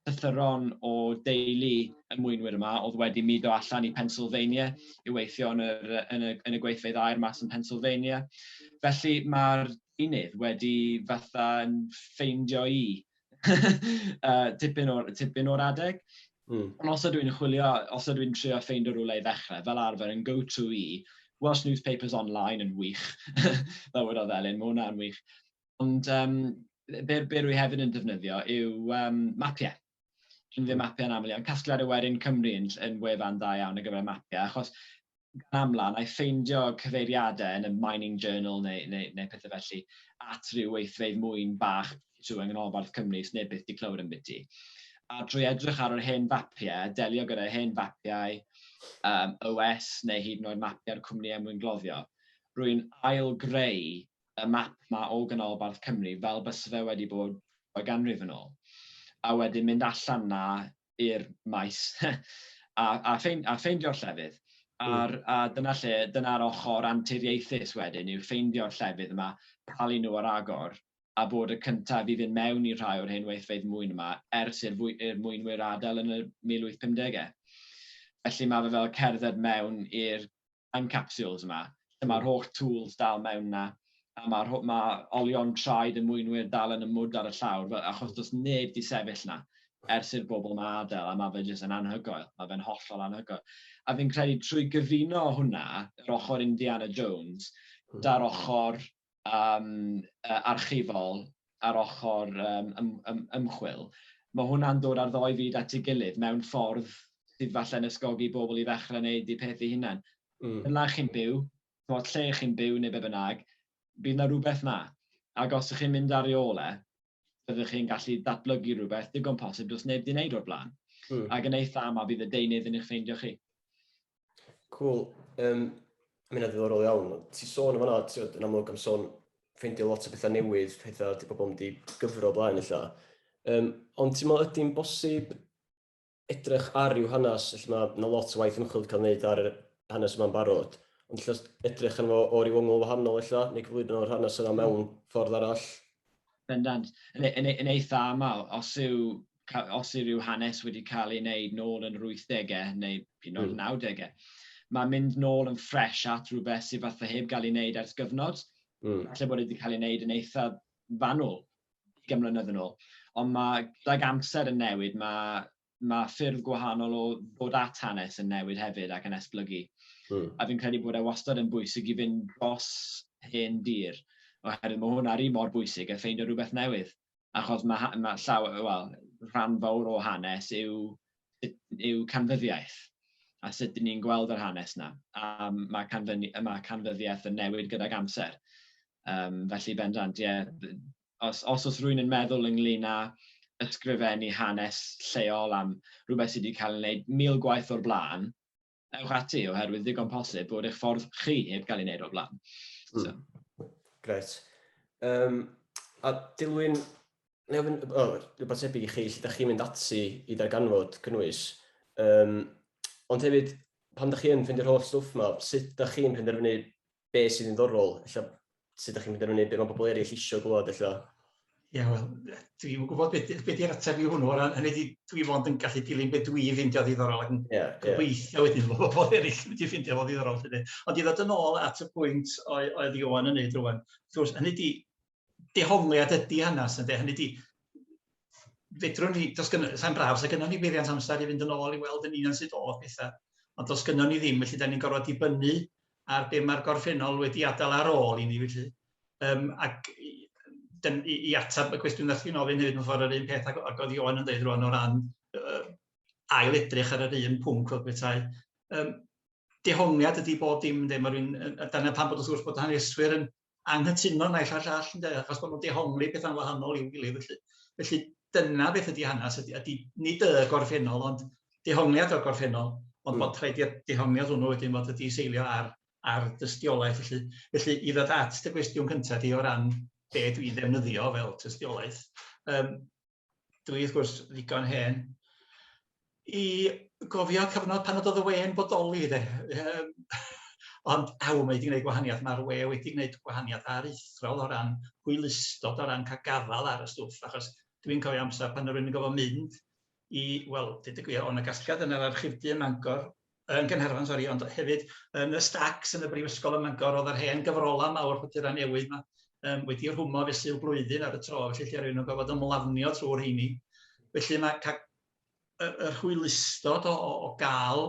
Llythyron o deulu y mwynwyr yma, oedd wedi mudo allan I Pennsylvania, I weithio yn y gweithfeydd aer mas yn Pennsylvania. Felly mae'r unydd wedi fatha yn ffeindio I tipyn o'r adeg. Ond os ydw i'n chwilio, os ydw i'n trio ffeindio rhywle I ddechrau, fel arfer yn go-to I, Welsh newspapers online yn wych. Fel wedodd Elin, mae hwnna'n wych. Ond be rwy hefyd yn defnyddio yw mapiau. Dwi'n ddim mapiau'n aml iawn. Casgliad y Werin Cymru yn wefan da iawn ar gyfer mapiau, achos gan amlan, a'i ffeindio cyfeiriadau yn y Mining Journal neu pethau felly at ryw weithfeydd mwyn bach trwy yng Cymru, sneb byth di clywed yn byti. A drwy edrych ar yr hen fapiau, delio gyda hen fapiau, OS neu hyd yn oed mapiau'r cwmnïau mwyn gloddio, rwy'n ail-greu y map ma o ganolbarth Cymru fel bys fe wedi bod o'i ganrif yn ôl. A wedyn mynd allan na i'r maes a ffeindio'r llefydd. A dyna'r ochr anturiaethus wedyn yw ffeindio'r llefydd yma, palu nhw ar agor, a bod y cyntaf I fynd mewn I rhai o'r hen weithfeydd mwyn yma ers i'r mwynwyr adael yn y 1850au. Felly mae fe fel cerdded mewn i'r time capsules yma, lle mae'r holl tools dal mewn na, a mae olion traed y mwynwyr dal yn y mwd ar y llawr, achos does neb di sefyll na ers i'r bobl yma adael, a mae fe jyst yn anhygoel, mae fe'n hollol anhygoel. A fi'n credu trwy gyfuno hwnna, yr ochr Indiana Jones, da'r ochr archifol, a'r ochr ymchwil, mae hwnna'n dod ar ddoi fyd at ei gilydd mewn ffordd sydd falle'n ysgogi bobl I ddechrau wneud I peth I hunain. Yna chi'n byw, lle chi'n byw neu be bynnag, bydd yna rhywbeth na. Ac os ydych chi'n mynd ar ei ole, byddwch chi'n gallu datblygu rhywbeth digon posib does neb di wneud o'r blaen. Ac yn eitha yma bydd y deunydd yn eich ffeindio chi. Cool. Mae'n ddiddorol iawn. Ti sôn yma, yn amlwg am sôn ffeindio lot o bethau newydd, pethau di bobl wedi gyfro blaen illa. Ond ti'n meddwl ydy'n bosib edrych ar yw hanes, lle mae lot o waith ymchwil cael gwneud ar hanes yma'n barod, ond lle edrych yn o'r i'w ongl wahanol illa, neu cyflwyno o'r hanes yna mewn ffordd arall? Bendant. Yn eitha aml, os yw ryw hanes wedi cael ei wneud nôl yn yr 80au neu hyd yn oed 90au, mae'n mynd nôl yn ffres at rhywbeth sydd fatha heb gael ei wneud ers gyfnod. Falle bod wedi cael ei wneud yn eitha fanwl gymlynedd yn ôl. Ond gydag amser yn newid, mae ffyrdd gwahanol o ddod at hanes yn newid hefyd ac yn esblygu. A fi'n credu bod wastad yn bwysig I fynd dros hen dir. Oherwydd mae hwnna'r un mor bwysig a ffeindio rhywbeth newydd. Achos rhan fawr o hanes yw canfyddiaeth. A sut dyn ni'n gweld yr hanes yna. A mae canfyddiaeth yn newid gydag amser. Felly bendant, os oes rhywun yn meddwl ynglyn â ysgrifennu hanes lleol am rhywbeth sydd wedi cael ei wneud 1000 gwaith o'r blaen, ewch ati oherwydd digon posib bod eich ffordd chi heb gael ei wneud o'r blaen. Gret. A Dilwyn, rhywbeth tebyg I chi, lle ydych chi'n mynd ati I ddarganfod cynnwys. Ond hefyd, pan ydych chi'n ffeindio'r holl stwff yma, sut ydych chi'n penderfynu beth sydd yn ddorol? Sut ydych chi'n penderfynu beth mae pobl eraill isio gwybod? Ie, wel, dwi'n gwybod beth di'r ateb I hwnnw, hynny dwi fod yn gallu dilyn beth dwi ffeindio ddiddorol ac yn gobeithio wedyn bod pobl eraill wedi ffeindio fo ddiddorol. Ond I ddod yn ôl at y pwynt oedd Ioan yn neud rwan, hynny di dehongliad ydi hanes, hynny di fedrwn ni, sa'n braf, sa gynnon ni beiriant amser I fynd yn ôl I weld yn un sydd oedd pethau, ond os gynnon ni ddim, felly da ni'n gorfod dibynnu ar be mae'r gorffennol wedi adael ar ôl I ni, felly. Ac I atab y cwestiwn nath chi'n ofyn hefyd mewn ffordd yr un peth ac oedd Ioan yn dweud rwan o ran ail edrych ar yr un pwnc fel bethau. Dehongliad ydi bob dim, dyna pan bod wrth gwrs bod haneswyr yn anghytuno naill ar llall, achos bod nhw'n dehongli pethau'n wahanol i'w gilydd. Felly dyna beth ydi hanes, ydi nid y gorffennol, ond dehongliad o'r gorffennol, ond bod rhaid i'r dehongliad hwnnw wedyn bod ydi seilio ar dystiolaeth. Felly I ddod at y cwestiwn cyntaf di o ran be dwi'n ddefnyddio fel tystiolaeth. Dwi wrth gwrs ddigon hen I gofio cyfnod pan oedd y we'n bodoli. Ond mae wedi gwneud gwahaniaeth, mae'r we wedi gwneud gwahaniaeth aruthrol o ran hwylustod, o ran cael gafal ar y stwff, achos dwi'n cofio amser pan rwy'n gofod mynd i, wel, dweud y gwir, o'n y gasgliad yn yr archifdy ym Mangor, yn Gynherfan, sori, ond hefyd yn y stacks yn y Brifysgol ym Mangor, oedd yr hen gyfrola mawr papura newydd yma wedi rhwmo fesul blwyddyn ar y tro, felly lle rwy'n gofod ymlafnio trwy'r heini. Felly mae cael yr hwylustod o gael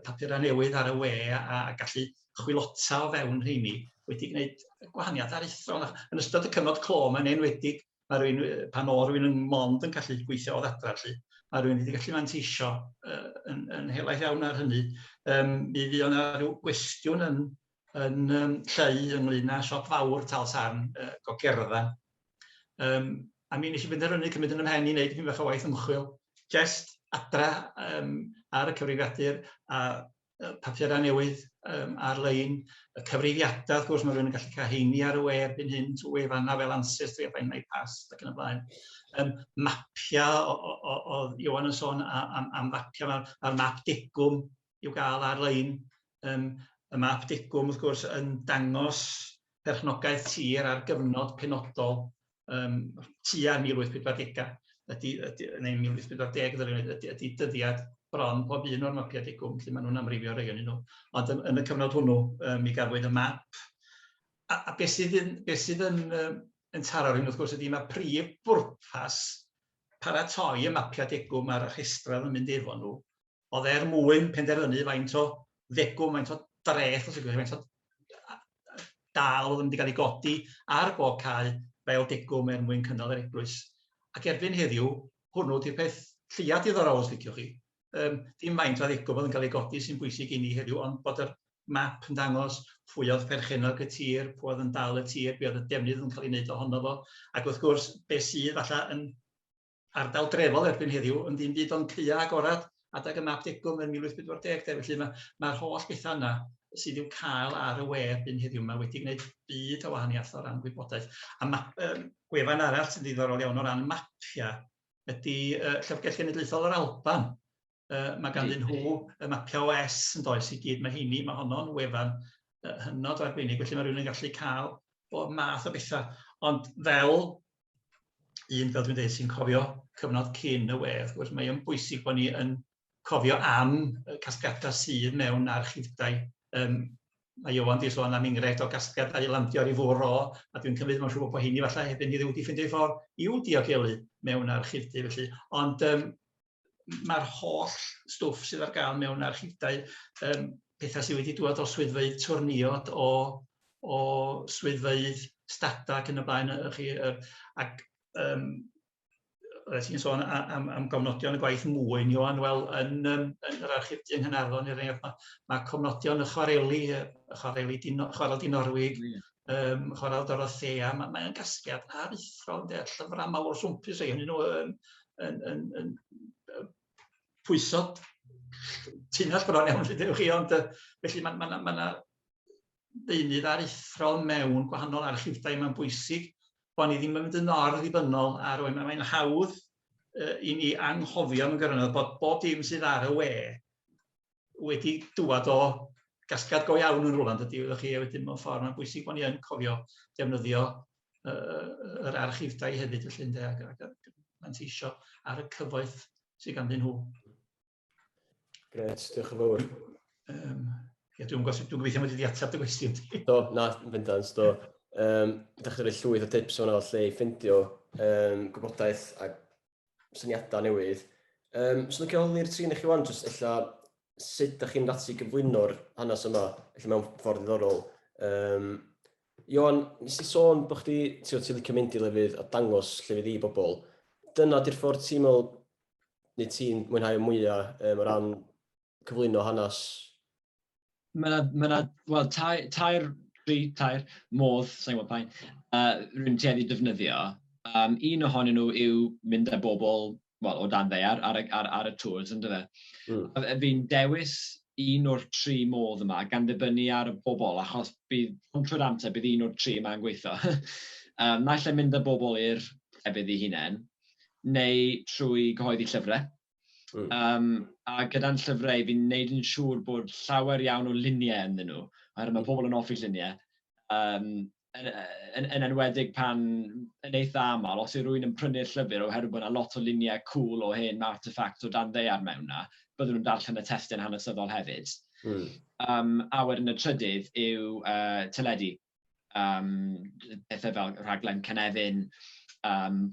papura newydd ar y we a gallu chwilota o fewn rheini wedi gwneud gwahaniaeth aruthrol. Yn ystod y cyfnod clo, mae'n enwedig, pan o rwy'n yn mond yn gallu gweithio o ddadra, mae rwy'n wedi gallu manteisio yn helaeth iawn ar hynny. Mi fu o'na rhyw gwestiwn yn Lleu ynglyn â siop fawr Tal Sarn, Gogerddau. A mi nes i benderfynu cymryd yn ymhen i wneud dipyn bach o waith ymchwil, just adra ar y cyfrifiadur a papurau newydd ar-lein, y cyfrifiadau, wrth gwrs, mae rhywun yn gallu cael heini ar y we erbyn hyn, wefanna fel Ancestry, Find My Past ac yn y blaen. Mapia, o Ioan yn sôn am mapia, mae'r map digwm i'w gael ar-lein. Y map digwm, wrth gwrs, yn dangos perchnogaeth tir ar gyfnod penodol tua 1840, neu 1840 ydy dyddiad bron pob un o'r mapiau digwm, lle maen nhw'n amrifio rei o'n nhw. Ond yn y cyfnod hwnnw, mi gafwyd y map. A beth sydd yn taro rhywun, wrth gwrs, ydy mae prif bwrpas paratoi y mapiau digwm a'r rhestrau yn mynd efo nhw. Oedd mwyn penderfynu faint o ddegwm, faint o dreth, faint o dal oedd yn wedi cael ei godi ar bob cae fel digwm mwyn cynnal yr eglwys. Ac erbyn heddiw, hwnnw di'r peth lleiad diddorol os liciwch chi. Dim faint o ddigwm oedd yn cael ei godi sy'n bwysig i ni heddiw, ond bod yr map yn dangos pwy oedd perchenog y tir, pwy oedd yn dal y tir, be oedd y defnydd yn cael ei wneud ohono fo. Ac wrth gwrs, beth sydd falle yn ardal drefol erbyn heddiw, yn ddim byd o'n cria agorad adag y map digwm yn 1840, felly mae'r holl bethau yna sydd i'w cael ar y we erbyn heddiw yma wedi gwneud byd o wahaniaeth o ran gwybodaeth. A gwefan arall sy'n ddiddorol iawn o ran mapia ydy Llyfrgell Genedlaethol yr Alban. Mae ganddyn nhw y mapia OS yn does i gyd, mae heini, mae honno'n wefan hynod o arbennig, felly mae rhywun yn gallu cael bob math o bethau. Ond fel dwi'n dweud, sy'n cofio cyfnod cyn y we, wrth gwrs, mae yn bwysig bod ni yn cofio am casgliadau sydd mewn archifdau. Mae Ioan di sôn am enghraifft o gasgliadau i landio ar ei fwr o, a dwi'n cymryd mae'n siŵr bod heini falle hefyd ni wedi ffeindio ffordd i'w diogelu mewn archifdy felly. Ond mae'r holl stwff sydd ar gael mewn archifdau, pethau sydd wedi dod o swyddfeydd twrniod, o swyddfeydd stada ac yn y blaen, ac ti'n sôn am gofnodion y gwaith mwyn, Ioan, wel, yn yr archifdy yng Nghaernarfon, mae cofnodion y chwarel Dinorwig, chwarel Dorothea, mae'n gasgliad aruthrol, llyfrau mawr swmpus ei hynny nhw yn pwyso tunnall bron iawn, ond felly mae yna ddeunydd aruthrol mewn gwahanol archifdau, mae'n bwysig bod ni ddim yn mynd yn or-ddibynnol ar y we. Mae'n hawdd i ni anghofio mewn gwirionedd bod bob dim sydd ar y we wedi dŵad o gasgliad go iawn yn rwla, dydy, chi, a wedyn mewn ffordd, mae'n bwysig bod ni yn cofio defnyddio yr archifdau hefyd, felly, ac manteisio ar y cyfoeth sydd ganddyn nhw. Gret, diolch yn fawr. Dwi'n gobeithio mod i wedi ateb dy gwestiwn. Do, na, bendant, do. Ydych chi'n rhoi llwyth o tips o'n lle i ffindio gwybodaeth a syniadau newydd. So dwi'n cael holi'r trin i chi wan, jyst ella sut ydych chi'n rati gyflwyno'r hanes yma, ella mewn ffordd ddiddorol. Ioan, nes i sôn bod chdi ti'n licio mynd i lefydd a dangos llefydd i bobl. Dyna di'r ffordd ti'n meddwl, neu ti'n mwynhau mwyaf o ran cyflwyno hanes? Wel, tair modd, sa'n gwybod pa'n, rwy'n tueddu defnyddio. Un ohonyn nhw yw mynd â bobl o dan ddeiar ar y tours, ynddo fe. Fi'n dewis un o'r 3 modd yma gan ddibynnu ar y bobl, achos bydd trwy'r amser bydd un o'r 3 yma'n gweithio. Naill ai mynd â bobl i'r llefydd eu hunain, neu trwy gyhoeddi llyfrau. A gyda'n llyfrau, fi'n neud yn siŵr bod llawer iawn o luniau ynddyn nhw, oherwydd mae pobl yn offi lluniau. Yn enwedig pan yn eitha aml, os yw rhywun yn prynu'r llyfr oherwydd bod yna lot o luniau cool o hen artefact o dan ddaear mewn na, byddwn nhw'n darllen y testyn hanesyddol hefyd. A wedyn y trydydd yw teledu. Pethau fel rhaglen Cynefin,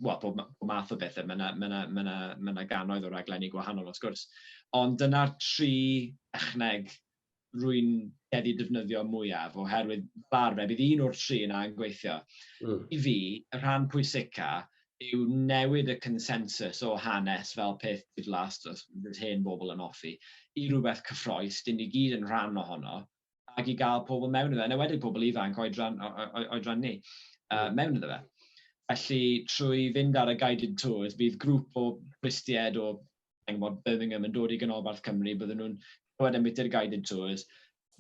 bob math o bethau, mae yna gannoedd o raglenni gwahanol wrth gwrs. Ond dyna'r 3 echneg rwy'n geddi defnyddio mwyaf, oherwydd barfe, bydd un o'r 3 yna yn gweithio. I fi, y rhan pwysica yw newid y consensus o hanes fel peth diflas, bydd hen bobl yn offi, i rhywbeth cyffroes, dyn ni gyd yn rhan ohono, ac i gael pobl mewn iddo fe, enwedig pobl ifanc oedran ni, mewn iddo fe. Felly, trwy fynd ar y guided tours, bydd grŵp o bristied o Birmingham yn dod i Ganolbarth Cymru, bydden nhw'n dod am biti'r guided tours,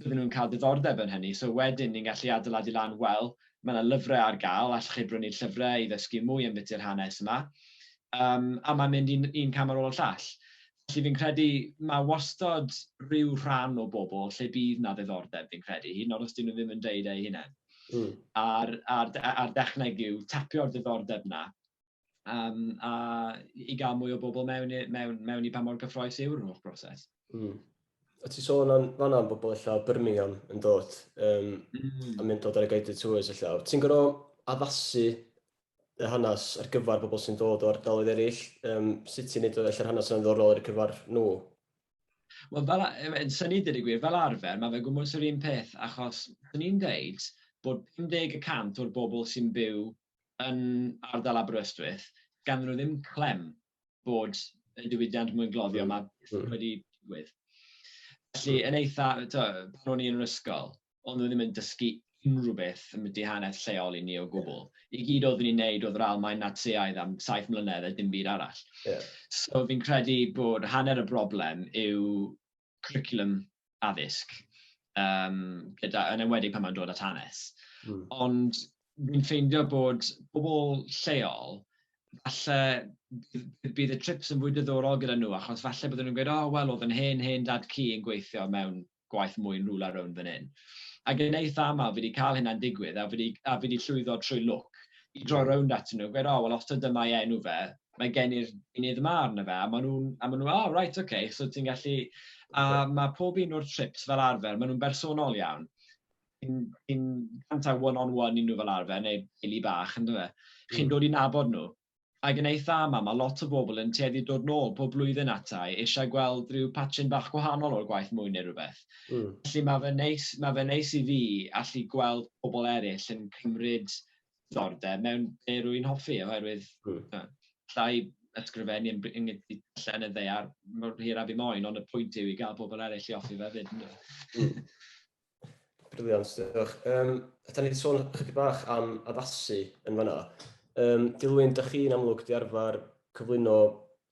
bydden nhw'n cael diddordeb yn hynny. So wedyn, ni'n gallu adeiladu lan, wel, mae yna lyfrau ar gael, allwch chi brynu llyfrau i ddysgu mwy am biti'r hanes yma. A mae'n mynd un cam ar ôl y llall. Felly fi'n credu, mae wastad rhyw rhan o bobl lle bydd na ddiddordeb, fi'n credu, hyd yn oed os dyn nhw ddim yn deud eu hunain. A'r dechneg yw tapio'r diddordeb na, a i gael mwy o bobl mewn i pa mor gyffroes yw'r holl broses. A ti sôn fan'na am bobl illa Birmingham yn dod, a mynd dod ar y guided tours illa. Ti'n gorfod addasu y hanes ar gyfer bobl sy'n dod o ardaloedd eraill? Sut ti'n neud ella'r hanes yna'n ddorol ar gyfer nhw? Wel, sy'n ni dweud gwir, fel arfer, mae fe gwmwys yr un peth, achos sy'n ni'n deud bod 50% o'r bobl sy'n byw yn ardal Aberystwyth, gan nhw ddim clem bod y diwydiant mwyn gloddio yma wedi digwydd. Felly, yn eitha, pan o'n i yn yr ysgol, ond nhw ddim yn dysgu unrhyw beth yn mynd i hanes lleol i ni o gwbl. I gyd oeddwn ni'n neud oedd yr Almaen Natsiaidd am 7 mlynedd a dim byd arall. So fi'n credu bod hanner y broblem yw curriculum addysg, yn enwedig pan mae'n dod at hanes. Ond fi'n ffeindio bod bobl lleol, falle bydd y trips yn fwy diddorol gyda nhw, achos falle byddwn nhw'n gweud, wel, oedd yn hen dad ci yn gweithio mewn gwaith mwyn rhywle rownd fan hyn. Ac yn eitha aml, fi wedi cael hynna'n digwydd, a fi wedi llwyddo trwy lwc i droi rownd at nhw, gweud, wel, os dyma ei enw fe, mae gen i'r unydd yma arno fe, a maen nhw, right, okay, so ti'n gallu, a mae pob un o'r trips fel arfer, maen nhw'n bersonol iawn. Chi'n canta one-on-one i nhw fel arfer, neu ili bach, ynddo fe. Chi'n dod i nabod nhw. Ac yn eitha yma, mae lot o bobl yn tueddu dod nôl pob blwyddyn atai eisiau gweld rhyw patchyn bach gwahanol o'r gwaith mwy neu rhywbeth. Felly mae fe neis i fi allu gweld pobl eraill yn cymryd diddordeb mewn be rwy'n hoffi, oherwydd llai ysgrifennu yn llen y ddaear, mor hir a fi moyn, ond y pwynt yw i gael pobl eraill i hoffi fe fyd. Briliant, diolch. Da ni wedi sôn chydig bach am addasu yn fan'na. Dilwyn, da chi'n amlwg di arfer cyflwyno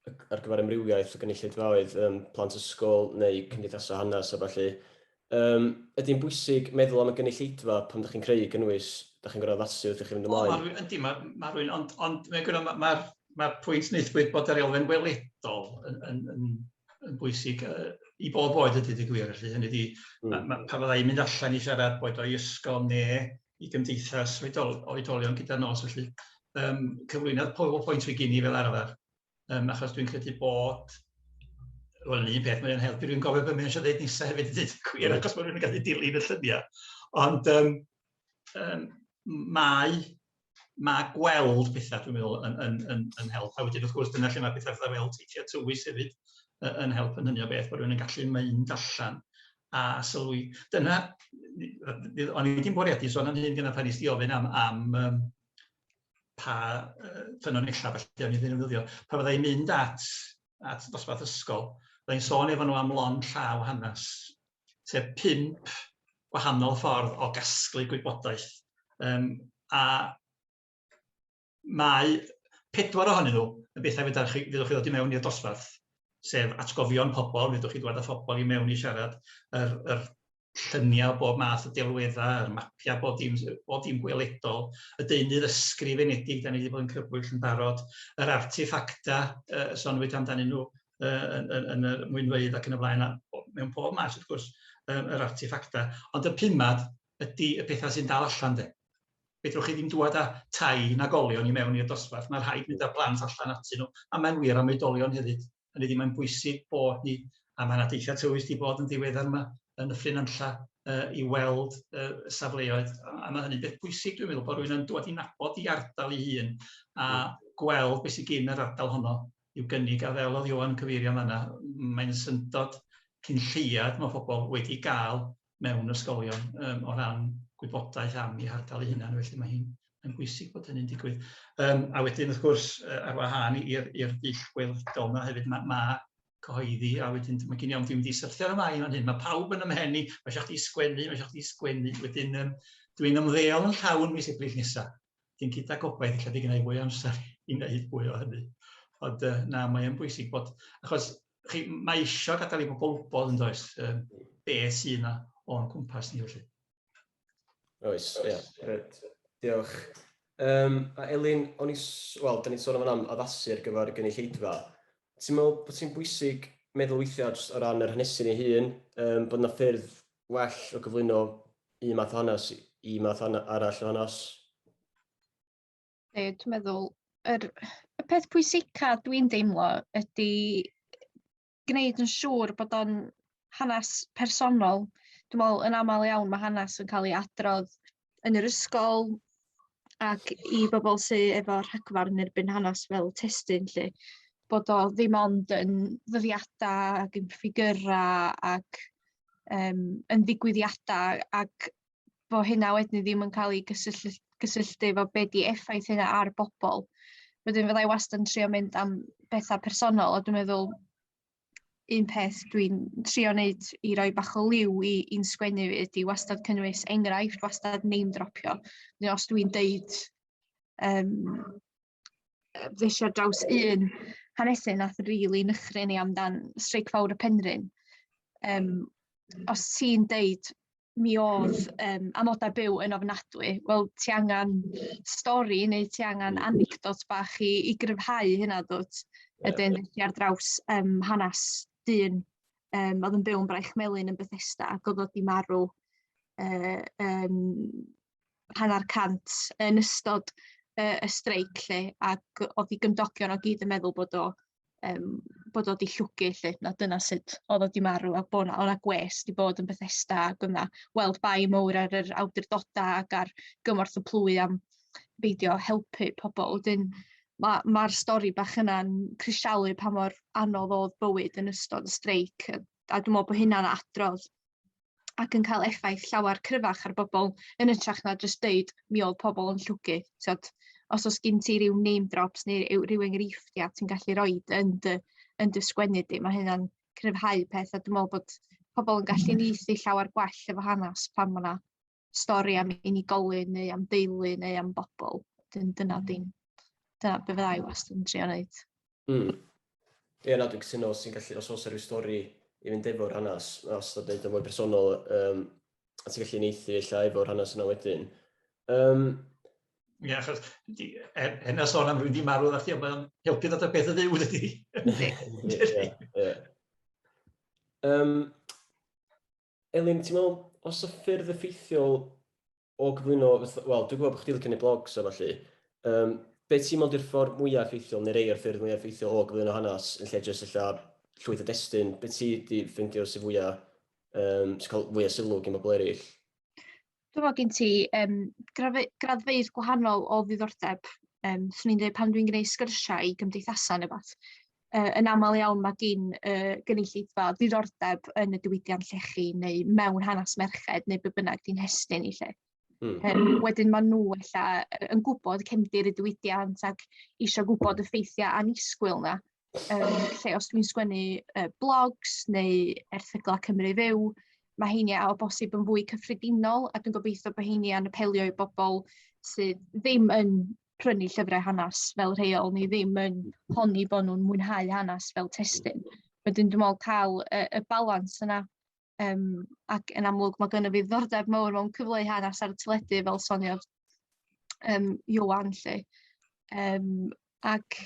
ar gyfer ymrywiaeth o gynulleidfaoedd plant ysgol neu cymdeithasau hanes a falle. Ydy'n bwysig meddwl am y gynulleidfa pan da chi'n creu gynnwys, da chi'n gorau addasu wrth i chi fynd ymlaen? Yndi, mae rhywun, ond mae'r pwynt neithwyd bod yr elfen weledol yn bwysig i bob oed ydy dy gwir. Hynny ydi, pa fyddai'n mynd allan i siarad boed o'i ysgol neu i gymdeithas oedolion gyda nos, felly cyflwyno'r pwynt fi gyn i fel arfer, achos dwi'n credu bod, wel, un peth mae'n helpu, rwy'n gofio bod mae'n eisiau dweud nesaf hefyd i ddweud gwir, achos mae rwy'n gallu dilyn y lluniau. Ond mae gweld pethau, dwi'n meddwl, yn help. A wedyn, wrth gwrs, dyna lle mae pethau fel teithio tywys hefyd yn help yn hynny o beth, bod rwy'n yn gallu mynd allan a sylwi. Dyna, o'n i wedi'n bwriadu sôn am hyn gyda pan nes di ofyn am pa ffynonella felly o'n i ddim yn ddyddio. Pa fyddai'n mynd at dosbarth ysgol, byddai'n sôn efo nhw am lond llaw hanes, sef 5 gwahanol ffordd o gasglu gwybodaeth. A mae 4 ohonyn nhw yn bethau fyddwch chi ddod i mewn i'r dosbarth, sef atgofion pobl, fyddwch chi ddod â phobl i mewn i siarad, yr lluniau o bob math o delweddau, yr mapia bob dim gweledol, y deunydd ysgrifenedig, da ni wedi bod yn crybwyll yn barod, yr artiffacta, sonwyd amdanyn nhw, yn y mwynfeydd ac yn y blaen, mewn pob maes wrth gwrs, yr arteffacta. Ond y pumad ydy y pethau sy'n dal allan de. Fedrwch chi ddim dŵad â tai na golion i mewn i'r dosbarth, mae'r rhaid mynd â plant allan atyn nhw, a mae'n wir am oedolion hefyd. Hynny ydi, mae'n bwysig bod ni, a mae yna deithiau tywys wedi bod yn ddiweddar yma yn y ffrynanlla i weld safleoedd, a mae hynny'n beth bwysig, dwi'n meddwl, bod rhywun yn dod i nabod i ardal ei hun a gweld beth sy'n gyn yr ardal honno i'w gynnig, a fel oedd Ioan cyfeirio yna, mae'n syndod cynlleiad mae pobl wedi gael mewn ysgolion o ran gwybodaeth am ei hardal ei hunan, felly mae hi'n bwysig bod hynny'n digwydd. A wedyn, wrth gwrs, ar wahân i'r dull gweledol yma hefyd, mae cyhoeddi, a wedyn mae gen i am ddim wedi syrthio ar y maen o'n hyn. Mae pawb yn ymhenni, mae eisiau chdi sgwennu, wedyn dwi'n ymddeol yn llawn mis Ebrill nesaf. Dwi'n gyda gobaith lle di gwneud fwy o amser i wneud fwy o hynny. Ond na, mae'n bwysig bod, achos mae eisiau gadael i bobl wybod yn does, beth sy'n yna o'n cwmpas ni felly. Oes, ie, gred. Diolch. A Elin, da ni'n sôn am addasu ar gyfer y gynulleidfa. Ti'n meddwl bod ti'n bwysig meddwl weithiau o ran yr hanesu ei hun, bod yna ffyrdd well o gyflwyno un math o hanes i math arall o hanes? Dwi'n meddwl, y peth pwysica dwi'n deimlo ydy gwneud yn siŵr bod o'n hanes personol. Dwi'n meddwl, yn aml iawn mae hanes yn cael ei adrodd yn yr ysgol ac i bobl sydd efo rhagfarn yn erbyn hanes fel testun, lle bod o ddim ond yn ddyddiadau ac yn ffigurau ac yn ddigwyddiadau ac bod hynna wedyn ddim yn cael ei gysylltu efo be di effaith hynna ar bobl. Wedyn fyddai wastad yn trio mynd am bethau personol, a dwi'n meddwl un peth dwi'n trio wneud i roi bach o liw i'n sgwennu ydy wastad cynnwys enghraifft, wastad name dropio. Os dwi'n deud ddysio draws un hanesu nath rili nychry ni amdan streic fawr y Penrhyn. Os ti'n deud mi oedd amodau byw yn ofnadwy, wel ti angen stori neu ti angen anecdot bach i gryfhau hynna dwt. Ydyn ti ar draws hanes dyn oedd yn byw yn Braich Melyn yn Bethesda ac oedd wedi marw hanner cant yn ystod y streic lle, ac oedd ei gymdogion o gyd yn meddwl bod o di llwgu lle, na dyna sut oedd wedi marw, ac bod o'na gwes di bod yn Bethesda ac o'na weld bai mowr ar yr awdurdodau ac ar gymorth y plwy am beidio helpu pobl. Wedyn mae'r stori bach yna'n crisialu pa mor anodd oedd bywyd yn ystod y streic, a dwi'n meddwl bod hynna'n adrodd ac yn cael effaith llawer cryfach ar bobl yn ytrach na jyst deud mi oedd pobl yn llwgu. Os oes gen ti ryw name drops neu ryw enghreifftiau ti'n gallu roid yn dy sgwennu di, mae hynna'n cryfhau peth, a dwi'n meddwl bod pobl yn gallu neithu llawer gwell efo hanes pan mae yna stori am unigolyn neu am deulu neu am bobl. Dyna be fyddai wastad yn trio wneud. Ie, na, dwi'n cytuno, os oes rhyw stori i fynd efo'r hanes, os da dweud yn mwy personol, a ti'n gallu neithu illa efo'r hanes yna wedyn. Ie, achos hynna sôn am rwy'n di marw ddech chi, ond mae'n helpu ddod o beth y ddiw ydy. Elin, ti'n meddwl, os y ffyrdd effeithiol o gyflwyno, wel, dwi'n gwybod bod chdi'n licio neud blogs o felly, be ti'n meddwl yw'r ffordd mwyaf effeithiol, neu rei o'r ffyrdd mwyaf effeithiol o gyflwyno hanes yn lle jyst illa llwyth o destun, be ti wedi ffeindio sy'n fwyaf, sy'n cael fwyaf sylw gen bobl eraill? Dwi'n meddwl gen ti graddfeydd gwahanol o ddiddordeb. Swn i'n dweud pan dwi'n gwneud sgyrsiau i gymdeithasau neu beth. Yn aml iawn mae gen gynulleidfa ddiddordeb yn y diwydiant llechi neu mewn hanes merched neu be bynnag di'n hestyn i lle. Wedyn mae nhw yn gwybod cefndir y diwydiant ac eisiau gwybod y ffeithiau anisgwyl yna. Lle os dwi'n sgwennu blogs neu erthyglau Cymru Fyw, mae heini o bosib yn fwy cyffredinol, a dwi'n gobeithio bod heini yn apelio i bobl sydd ddim yn prynu llyfrau hanes fel rheol, neu ddim yn honni bod nhw'n mwynhau hanes fel testun. Wedyn dwi'n meddwl cael y balans yna, ac yn amlwg mae gynnu fi ddiddordeb mawr mewn cyfleu hanes ar y teledu fel soniodd Ioan lle. Ac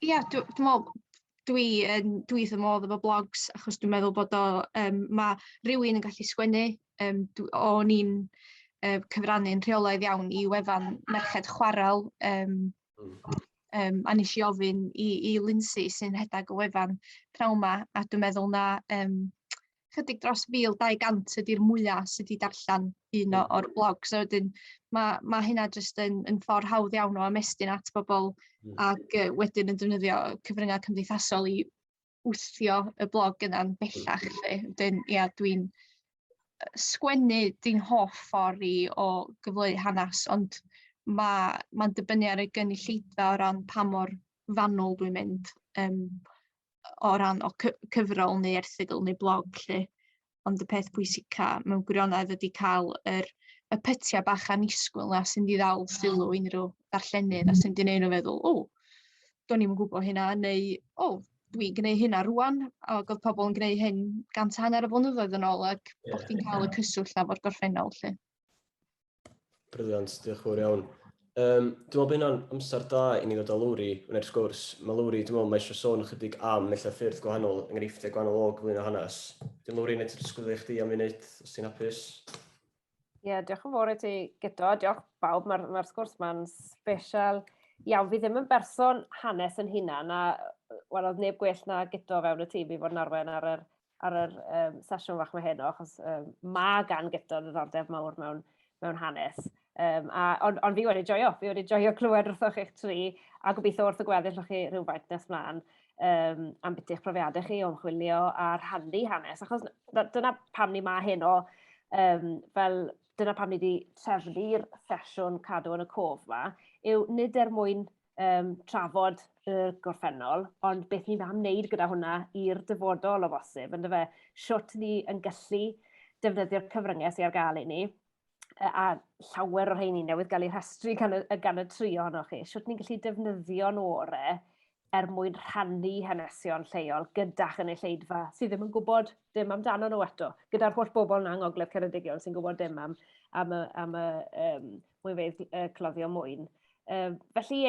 ia, dwi'n meddwl dwi wrth y modd efo blogs, achos dwi'n meddwl bod mae rhywun yn gallu sgwennu. O'n i'n cyfrannu'n rheolaidd iawn i wefan Merched Chwarel, a nes i ofyn i Lindsay sy'n rhedag y wefan pnawn 'ma, a dwi'n meddwl na chydig dros 1,200 ydy'r mwyaf sydd wedi darllen un o'r blog. So wedyn, mae hynna jyst yn ffordd hawdd iawn o ymestyn at bobl ac wedyn yn defnyddio cyfryngau cymdeithasol i wthio y blog yna'n bellach. Wedyn, ia, dwi'n sgwennu di'n hoff ffordd i o gyfleu hanes, ond mae'n dibynnu ar y gynulleidfa o ran pa mor fanwl dwi'n mynd. O ran o cyfrol neu erthygl neu blog, lle. Ond y peth pwysica mewn gwirionedd ydy cael y pytiau bach annisgwyl na sy'n di ddal sylw unrhyw ddarllenydd a sy'n di neud nhw feddwl, do'n i'm yn gwybod hynna, neu dwi'n gwneud hynna rwan, ac oedd pobl yn gwneud hyn 150 o flynyddoedd yn ôl, ac bod chdi'n cael y cyswllt na fo'r gorffennol. Briliant, diolch yn fawr iawn. Dwi'n meddwl bod hynna'n amser da i ni ddod â Lowri yn yr sgwrs. Mae Lowri, dwi'n meddwl, mae eisiau sôn ychydig am ella ffyrdd gwahanol, enghreifftiau gwahanol o gyflwyno hanes. Dwi'n Lowri, wneud i'r sgwyddo i chdi am munud, os ti'n hapus. Ie, diolch yn fawr i ti, Cadw. Diolch bawb, mae'r sgwrs ma'n special iawn. Fi ddim yn berson hanes yn hunan, a oedd neb gwell na Cadw fewn y tîm i fod yn arwain ar yr sesiwn fach mae heno, achos mae gan Cadw diddordeb mawr mewn hanes. Ond fi wedi joio clywed wrthoch eich tri, a gobeithio wrth y gweddill chi rhywfaint nes mlaen am beth eich profiadau chi o ymchwilio a rhannu hanes. Achos dyna pam ni ma heno, dyna pam ni wedi trefnu'r sesiwn Cadw yn y Cof ma, yw nid mwyn trafod y gorffennol, ond beth ni'n am wneud gyda hwnna i'r dyfodol o bosib, ynddo fe, siwt ni yn gallu defnyddio'r cyfryngau sydd ar gael i ni, a llawer o'r rheini newydd gael ei rhestru gan y tri ohonoch chi. Siwt ni'n gallu defnyddio'n ore mwyn rhannu hanesion lleol gyda'ch yn eu lleidfa sydd ddim yn gwybod dim amdano nhw eto. Gyda'r holl bobl na Ngogledd Ceredigion sy'n gwybod dim am y mwyfeydd cloddio mwyn. Felly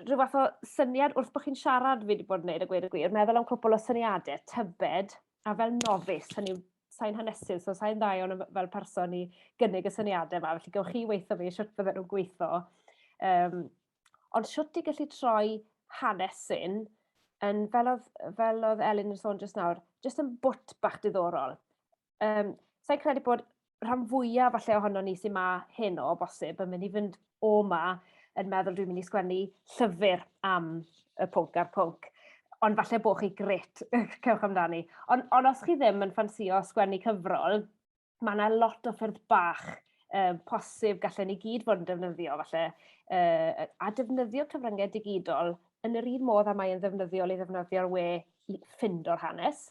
rhyw fath o syniad wrth bod chi'n siarad fi wedi bod yn gwneud y gweud y gwir, meddwl am cwpl o syniadau tybed a fel nofus, hynny sa'n hanesydd, so sa'n dda iawn fel person i gynnig y syniadau yma, felly gewch chi weithio fi, siwt bydden nhw'n gweithio. Ond siwt i gallu troi hanesyn, fel oedd Elin yn sôn jyst nawr, jyst yn bwt bach diddorol. Sa'n credu bod rhan fwyaf falle ohono ni sy'n ma heno o bosib yn mynd i fynd o ma yn meddwl dwi'n mynd i sgwennu llyfr am y pwnc a'r pwnc. Ond falle bod chi gret, cewch amdani. Ond os chi ddim yn ffansio sgwennu cyfrol, mae yna lot o ffyrdd bach posib gallen ni gyd fod yn defnyddio, falle, a defnyddio cyfryngau digidol yn yr un modd a mae'n ddefnyddiol i ddefnyddio'r we i ffindo'r hanes,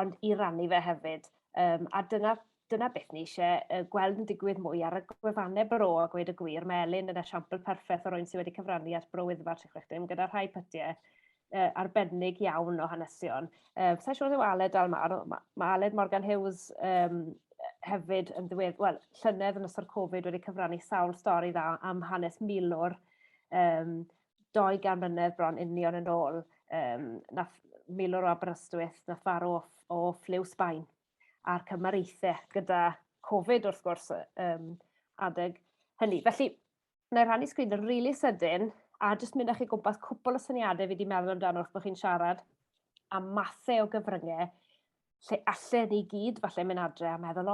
ond i rannu fe hefyd. A dyna beth ni eisiau gweld yn digwydd mwy ar y gwefannau bro a gweud y gwir. Mae Elin yn esiampl perffaith o rwy'n sydd wedi cyfrannu at Bro Wyddfa Trechwechdym gyda rhai pytiau arbennig iawn o hanesion. Sa'n siŵr yw Aled al mae Aled Morgan Hughes hefyd yn llynedd yn ystod Covid wedi cyfrannu sawl stori dda am hanes milwr 200 mlynedd bron union yn ôl. Nath milwr o Aberystwyth nath farw o ffliw Sbaen a'r cymareithau gyda Covid wrth gwrs adeg hynny. Felly, na i rannu sgrin yn rili sydyn, a jyst mynd â chi gwmpas cwpl o syniadau fi wedi meddwl amdano wrth bod chi'n siarad am mathau o gyfryngau lle allan ni gyd falle mynd adre a meddwl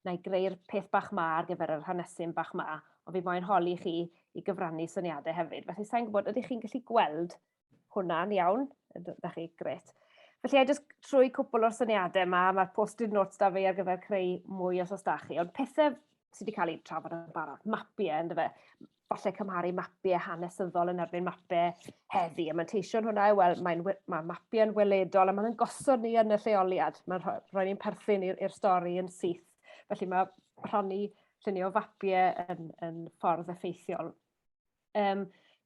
na i greu'r peth bach ma ar gyfer yr hanesyn bach ma, ond fi moyn holi chi i gyfrannu syniadau hefyd. Felly sa'n gwybod, ydych chi'n gallu gweld hwnna'n iawn? Ydych chi, gret. Felly, jyst trwy cwpl o'r syniadau yma, mae'r post-it notes da fi ar gyfer creu mwy os da chi, ond pethau sydd wedi cael ei trafod yn barod, mapiau, ynddo fe, falle cymharu mapiau hanesyddol yn erbyn mapiau heddi. A mae'n teision hwnna, wel, mae mapiau'n weledol, a mae'n gosod ni yn y lleoliad. Mae'n rhoi ni'n perthyn i'r stori yn syth. Felly mae rhoni llunio fapiau yn ffordd effeithiol.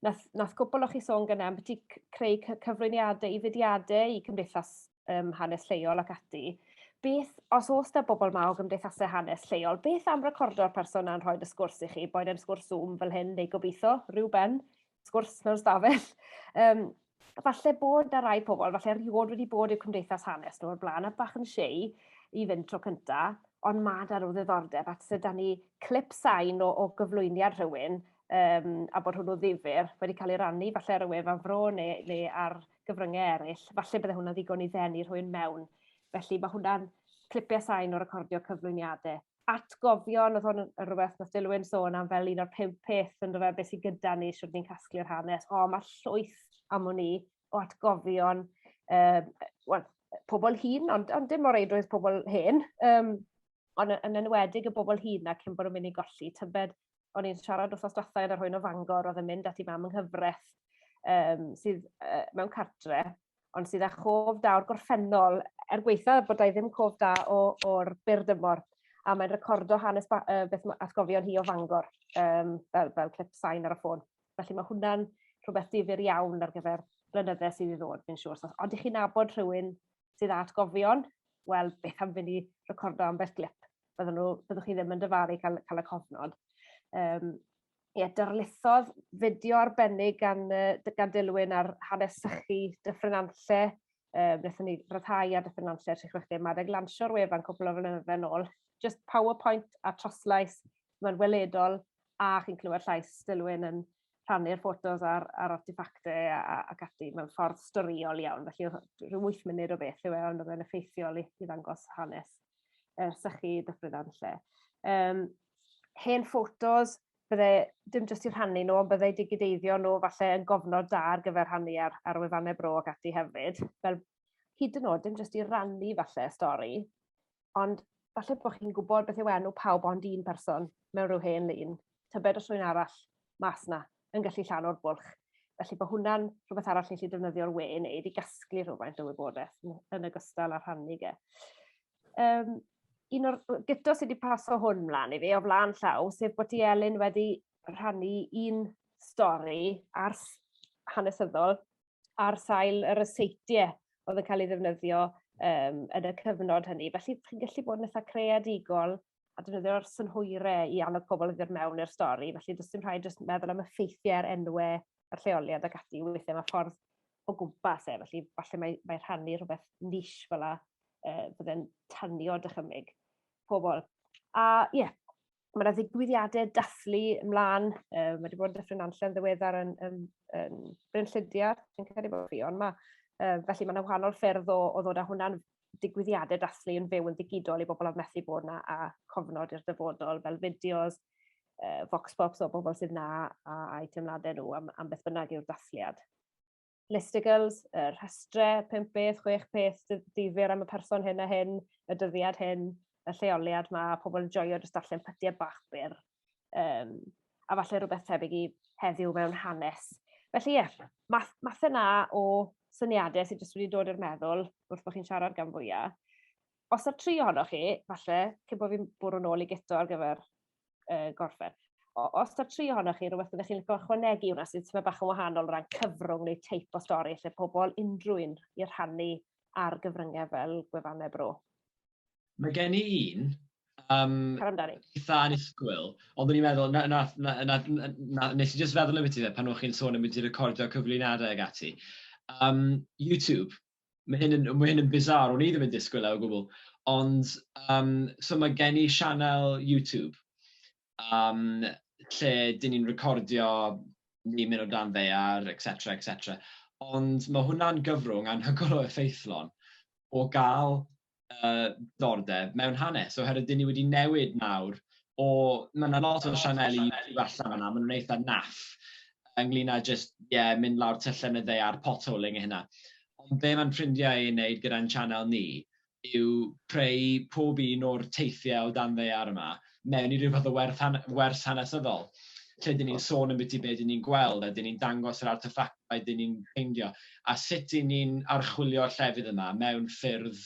Nath gwbl o'ch chi sôn gyda am beth i creu cyflwyniadau i fudiadau i cymdeithas hanes lleol ac ati. Beth, os oes da bobl ma o gymdeithasau hanes lleol, beth am recordo'r person na'n rhoi y sgwrs i chi? Boed yn sgwrs Zoom fel hyn, neu gobeithio, rhyw ben, sgwrs mewn stafell. falle bod na rai pobl, falle eriod wedi bod i'r Cymdeithas Hanes nhw o'r blaen, a bach yn shei i fynd tro cynta, ond mae da nhw ddiddordeb, at sydd da ni clip sain o gyflwyniad rhywun, a bod hwnnw ddifur wedi cael ei rannu, falle ar y wefan fro neu ar gyfryngau eraill, falle bydde hwnna ddigon i ddenu rhywun mewn. Felly mae hwnna'n clipiau sain o recordio cyflwyniadau. Atgofion, oedd hwn yn rhywbeth nath Dilwyn sôn am fel un o'r 5 peth yn rhywbeth beth sydd gyda ni sydd ni'n casglu'r hanes. Mae llwyth am hwn i o atgofion pobl hŷn, ond dim o reidrwydd pobl hen, ond yn enwedig y bobl hŷn ac yn bod yn mynd i golli. Tybed, o'n i'n siarad wrth osdwathau yn rhywun o Fangor, oedd yn mynd at i mam yng nghyfraith sydd mewn cartre, ond sydd â chof da o'r gorffennol, gweitha bod ei ddim cof da o'r byrdymor, a mae'n recordo hanes beth atgofion hi o Fangor, fel clip sain ar y ffôn. Felly mae hwnna'n rhywbeth difyr iawn ar gyfer blynydde sydd i ddod, fi'n siŵr. Ond i chi nabod rhywun sydd â atgofion, wel, beth am fynd i recordo am beth clip. Byddwch chi ddim yn dyfaru cael y cofnod. Darlithodd fideo arbennig gan Dilwyn ar hanes sychu dyffrynanlle. Wnaethon ni ryddhau ar dyffrynanlle Trechuechdy. Mae'n glansio ar wefan cwbl o flynyddoedd yn ôl. Just PowerPoint a troslais, mae'n weledol, a chi'n clywed llais Dilwyn yn rhannu'r ffotos ar artefactau ac ati mewn ffordd storiol iawn. Felly rhyw 8 munud o beth yw ond oedd e'n effeithiol i ddangos hanes sychu dyffrynanlle. Hen ffotos, bydde dim jyst i'r rhannu nhw, ond bydde digydeiddio nhw falle yn gofnod da ar gyfer rhannu ar wefannau bro ac ati hefyd. Fel hyd yn oed, dim jyst i rannu falle stori, ond falle bod chi'n gwybod beth yw enw pawb ond un person mewn rhyw hen lun, tybed os rhywun arall mas na yn gallu llawn o'r bwlch. Felly bod hwnna'n rhywbeth arall ni'n defnyddio'r we i wneud i gasglu rhywfaint o wybodaeth yn ogystal â'r rhannu ge. Un o'r gyto sydd wedi paso hwn mlaen i fi o flaen llaw, sef bod i Elin wedi rhannu un stori ar hanesyddol ar sail yr yseitiau oedd yn cael ei ddefnyddio yn y cyfnod hynny. Felly chi'n gallu bod yn eitha creadigol a defnyddio'r synhwyrau i annog pobl i ddod mewn i'r stori. Felly does dim rhaid jyst meddwl am effeithiau'r enwau a'r lleoliad ac ati. Weithiau mae ffordd o gwmpas felly falle mae rhannu rhywbeth nish fel la bydde'n tanio dychymyg pobl. A mae yna ddigwyddiadau dathlu ymlaen. Mae wedi bod yn dyffrynanlle yn ddiweddar yn Bryn Llydiar, sy'n credu bod fi, ond felly mae yna wahanol ffyrdd o ddod â hwnna'n digwyddiadau dathlu yn fyw yn ddigidol i bobl oedd methu bod yna a cofnod i'r dyfodol fel fideos, vox pops o bobl sydd yna a teimladau nhw am beth bynnag yw'r dathliad. Listicles, y rhestrau, 5 peth, 6 peth difyr am y person hyn a hyn, y dyddiad hyn, y lleoliad mae pobl yn joio jyst darllen pytiau bach byr. A falle rhywbeth tebyg i heddiw mewn hanes. Felly math yna o syniadau sydd jyst wedi dod i'r meddwl wrth bod chi'n siarad gan fwyaf. Os y'r 3 ohonoch chi, falle, cyn bod fi'n bwrw nôl i gyto ar gyfer gorffen, os y'r 3 ohonoch chi, rhywbeth byddech chi'n licio ychwanegu hwnna sydd tyma bach yn wahanol o ran cyfrwng neu teip o stori, lle pobl unrhyw un i rhannu ar gyfryngau fel gwefannau bro. Mae gen i un eitha anisgwyl, ond o'n i'n meddwl, nes i jyst feddwl am ti fe pan o'ch chi'n sôn am wedi recordio cyflwyniadau ag ati. YouTube, mae hyn yn bizar, o'n i ddim yn disgwyl o gwbl, ond so mae gen i sianel YouTube lle dyn ni'n recordio ni mynd o dan ddaear, etc. Ond mae hwnna'n gyfrwng anhygoel o effeithlon o gael dordeb mewn hanes, oherwydd dyn ni wedi newid nawr mae yna lot o sianeli YouTube allan yna, maen nhw'n eitha naff ynglyn â just mynd lawr tyllen y ddaear, potholing hynna. Ond be mae'n ffrindiau i'n neud gyda'n channel ni yw creu pob un o'r teithiau o dan ddaear yma mewn i ryw fath o wers hanesyddol, lle dyn ni'n sôn am beth dyn ni'n gweld a dyn ni'n dangos yr arteffactau dyn ni'n ffeindio a sut dyn ni'n archwilio'r llefydd yma mewn ffyrdd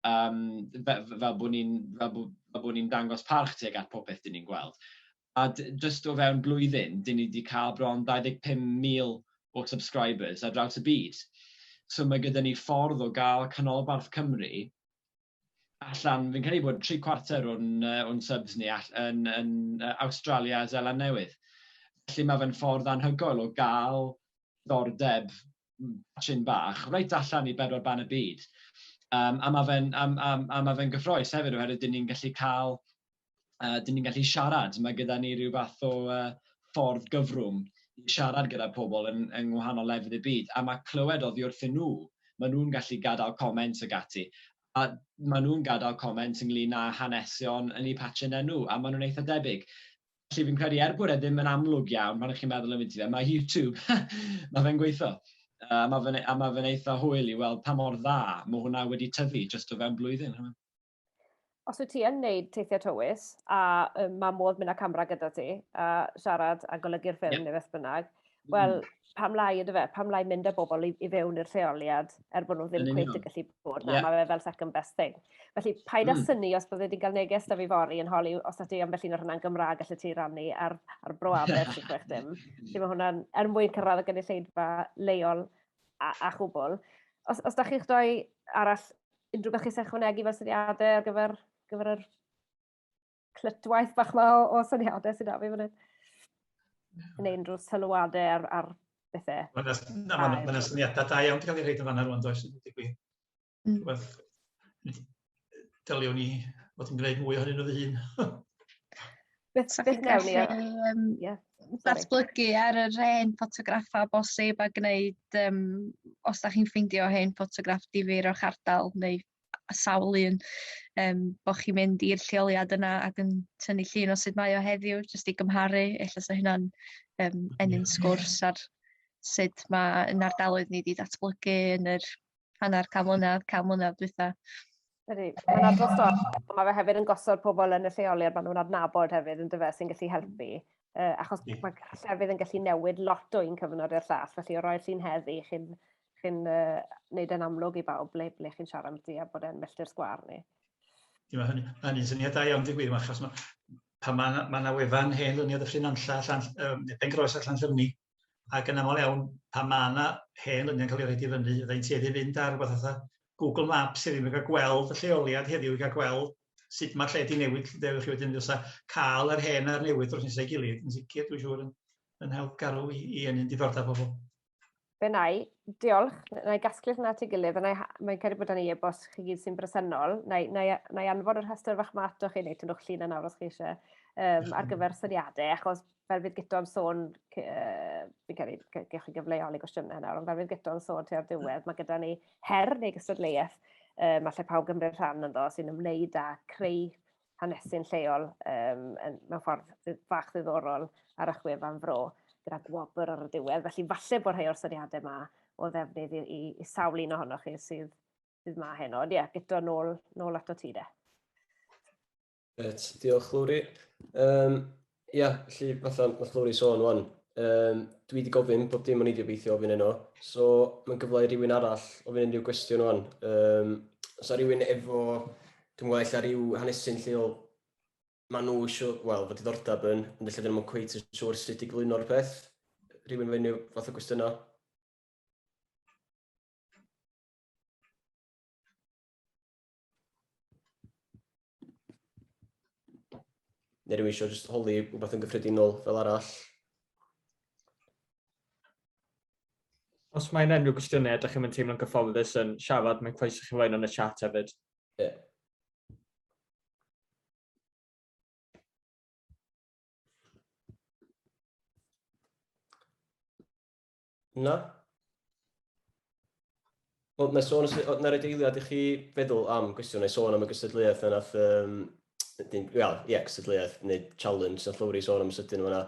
fel bod ni'n dangos parch tuag at popeth dyn ni'n gweld. A just o fewn blwyddyn, dyn ni wedi cael bron 25,000 o subscribers ar draws y byd. So mae gyda ni ffordd o gael canolbarth Cymru allan, fi'n credu bod 3/4 o'n subs ni yn Awstralia a Zeland Newydd. Felly mae fe'n ffordd anhygoel o gael dordeb patchyn bach, reit allan i 4 ban y byd. A mae fe'n gyffroes hefyd, oherwydd dyn ni'n gallu cael, dyn ni'n gallu siarad. Mae gyda ni rhyw fath o ffordd gyfrwng i siarad gyda pobl yn wahanol lefydd y byd. A mae clywed oddi wrthyn nhw, maen nhw'n gallu gadael comments ag ati. A maen nhw'n gadael comments ynglyn â hanesion yn eu patchyn enw, a maen nhw'n eitha debyg. Felly fi'n credu bod e ddim yn amlwg iawn, pan ych chi'n meddwl am wedi fe, mae YouTube, mae fe'n gweithio. A mae fe'n eitha hwyl i weld pa mor dda mae hwnna wedi tyfu jyst o fewn blwyddyn. Os wyt ti yn neud teithiau tywys, a mae modd mynd â camera gyda ti, a siarad a golygu'r ffilm neu beth bynnag, wel, pam lai ydy fe, pam lai mynd â bobl i fewn i'r lleoliad, bod nhw ddim cweith yn gallu bod na, mae fe fel second best thing. Felly, paid â syni os bydde wedi cael neges da fi fori yn holi, os ydych chi ambell un o'r hynna'n Gymraeg gallu ti rannu ar Bro Aberth i chwech dim. Felly mae hwnna'n mwyn cyrraedd y gynulleidfa leol a chwbl. Os da chi'ch doi arall, unrhyw beth chi'n ychwanegu fel syniadau ar gyfer yr clytwaith bach ma o syniadau sydd da fi fan hyn. Neu unrhyw sylwadau ar bethau. Mae'n syniadau da iawn wedi cael ei reid yn fanna rwan, does? Deliwn ni fod yn gwneud mwy ohonyn nhw fy hun. Beth newn ni? Datblygu ar yr hen ffotograffa bosib a gwneud, os da chi'n ffeindio hen ffotograff difyr o'ch ardal neu sawl un, bod chi'n mynd i'r lleoliad yna ac yn tynnu llun o sut mae o heddiw, jyst i gymharu, ella sa hynna'n enyn sgwrs ar sut mae'n ardaloedd ni wedi datblygu yn yr hanner can mlynedd dwytha. Mae'n adrodd stori, mae fe hefyd yn gosod pobl yn y lleoliad, maen nhw'n adnabod hefyd yn dyfa sy'n gallu helpu. Achos mae llefydd yn gallu newid lot o un cyfnod i'r llall, felly o roi'r llun heddi, chi'n neud yn amlwg i bawb ble chi'n siarad amddi a bod e'n melltir sgwar ni. Mae hynny'n syniad da iawn digwydd, achos pan mae yna wefan hen lyniad y ffrinanlla, ben groes allan llyrni, ac yn aml iawn, pan mae yna hen lyniad cael ei roed i fyny, fydda'n tueddu fynd ar rhywbeth fatha Google Maps i ddim yn cael gweld y lleoliad heddiw, i cael gweld sut mae'r lle di newid, chi wedyn dylsa cael yr hen a'r newid wrth nesau gilydd, yn sicr dwi'n siŵr yn help garw i ennyn diddordeb pobl. Be nai, diolch, na i gasglu hynna at ei gilydd, mae'n cael ei bod yn ei e-bost chi gyd sy'n bresennol, na i anfod yr rhestr fach mat o chi, neu tynwch llun yn awr os chi eisiau, ar gyfer syniadau, achos fel fydd Gyto'n sôn, fi'n cael ei gewch chi gyfleoli gwestiynau hynna, ond fel fydd Gyto'n sôn tua'r diwedd, mae gyda ni her neu gystadleuaeth, mae lle pawb gymryd rhan ynddo, sy'n ymwneud â creu hanesu'n lleol mewn ffordd fach ddiddorol ar y chwefan Fro, gyda gwobr ar y diwedd. Felly falle bod rhai o'r syniadau yma o ddefnydd i sawl un ohonoch chi sydd ma heno. Ie, Gyto nôl ato ti de. Diolch, Lwri. Ia, felly, fatha nath Lwri sôn wan, dwi wedi gofyn bob dim o'n i wedi obeithio ofyn yno, so mae'n gyfle i rywun arall ofyn unrhyw gwestiwn wan. Os a rywun efo, dwi'n gweld ella ryw hanesu'n lleol, maen nhw eisiau, wel, fod diddordeb yn, ond ella dyn nhw'n cweit yn siŵr sut i glwyno'r peth. Rywun fe unrhyw fath o gwestiynau? Neu rywun eisiau jyst holi rhywbeth yn gyffredinol fel arall? Os mae'n enw gwestiynau, ydych chi'n teimlo'n gyfforddus yn siarad, mae'n croeso chi flaen yn y chat hefyd. Ie. Na? Wel, na'r adeiliad i chi feddwl am gwestiwn, neu sôn am y gystadleuaeth yna, gystadleuaeth neu challenge, nath Lwri sôn am y sydyn yma.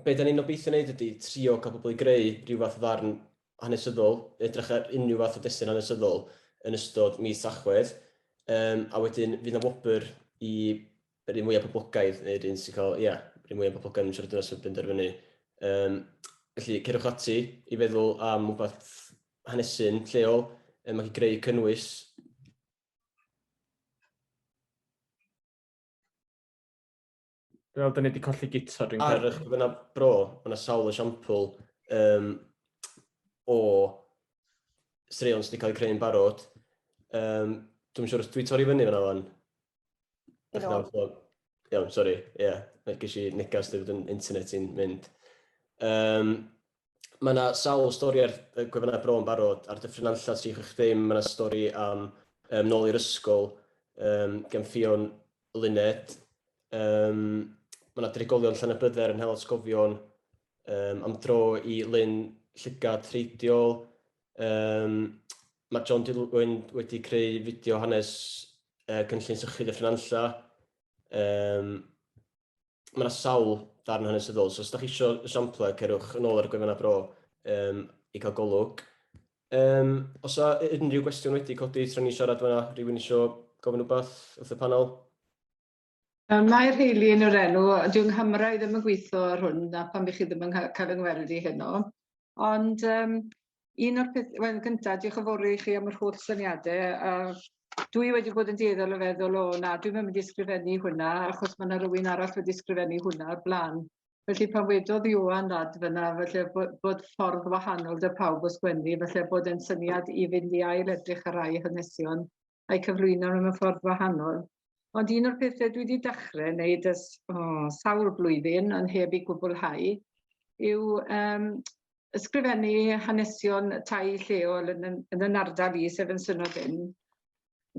Be da ni'n obeithio wneud ydy trio cael pobl i greu rhyw fath o ddarn hanesyddol, edrych ar unrhyw fath o destun hanesyddol yn ystod mis Tachwedd, a wedyn fydd yna wobr i yr un mwyaf poblogaidd, neu yr un sy'n cael, yr un mwyaf poblogaidd yn siarad yna sy'n benderfynu. Felly, cerwch ati i feddwl am rhywbeth hanesu'n lleol, mae chi greu cynnwys. Wel, da ni wedi colli Gito, dwi'n Ar eich fyna Bro, mae yna sawl esiampl o straeon sydd wedi cael eu creu'n barod. Dwi'n siŵr os dwi'n torri fyny fyna fan. Iawn, sori, ges i negas dweud yn internet i'n mynd. Mae yna sawl stori ar gwefannau bro yn barod ar dyffryn anlla tri chwch ddim. Mae yna stori am nôl i'r ysgol gen Ffion Luned. Mae yna drigolion Llanybydder yn hel atgofion am dro i Lyn Llygad Reidiol. Mae John Dilwyn wedi creu fideo hanes cynllun sychu dyffryn anlla. Mae yna sawl darn hanesyddol, so os da chi eisiau esiamplau, cerwch yn ôl ar y gwefannau bro i cael golwg. Os yna unrhyw gwestiwn wedi codi tra ni siarad fyna, rhywun eisiau gofyn rhywbeth wrth y panel? Mae'r rheili yn yr enw, dwi'n Nghymru ddim yn gweithio ar hwn, a pan bych chi ddim yn cael yng ngweld i heno. Ond un o'r peth, wel gyntaf, diolch yn fawr i chi am yr holl syniadau. Dwi wedi bod yn dieddol o feddwl na, dwi'n mynd i ysgrifennu hwnna, achos mae yna rhywun arall wedi ysgrifennu hwnna ar blaen. Felly pan wedodd Ioan Lord fyna, felly bod ffordd wahanol dy pawb o sgwennu, felly bod yn syniad i fynd i ail edrych ar rai hanesion a'i cyflwyno mewn ffordd wahanol. Ond un o'r pethau dwi wedi dechrau wneud ys sawl blwyddyn, yn heb i gwblhau, yw ysgrifennu hanesion tai lleol yn yn ardal i, sef yn Synodyn,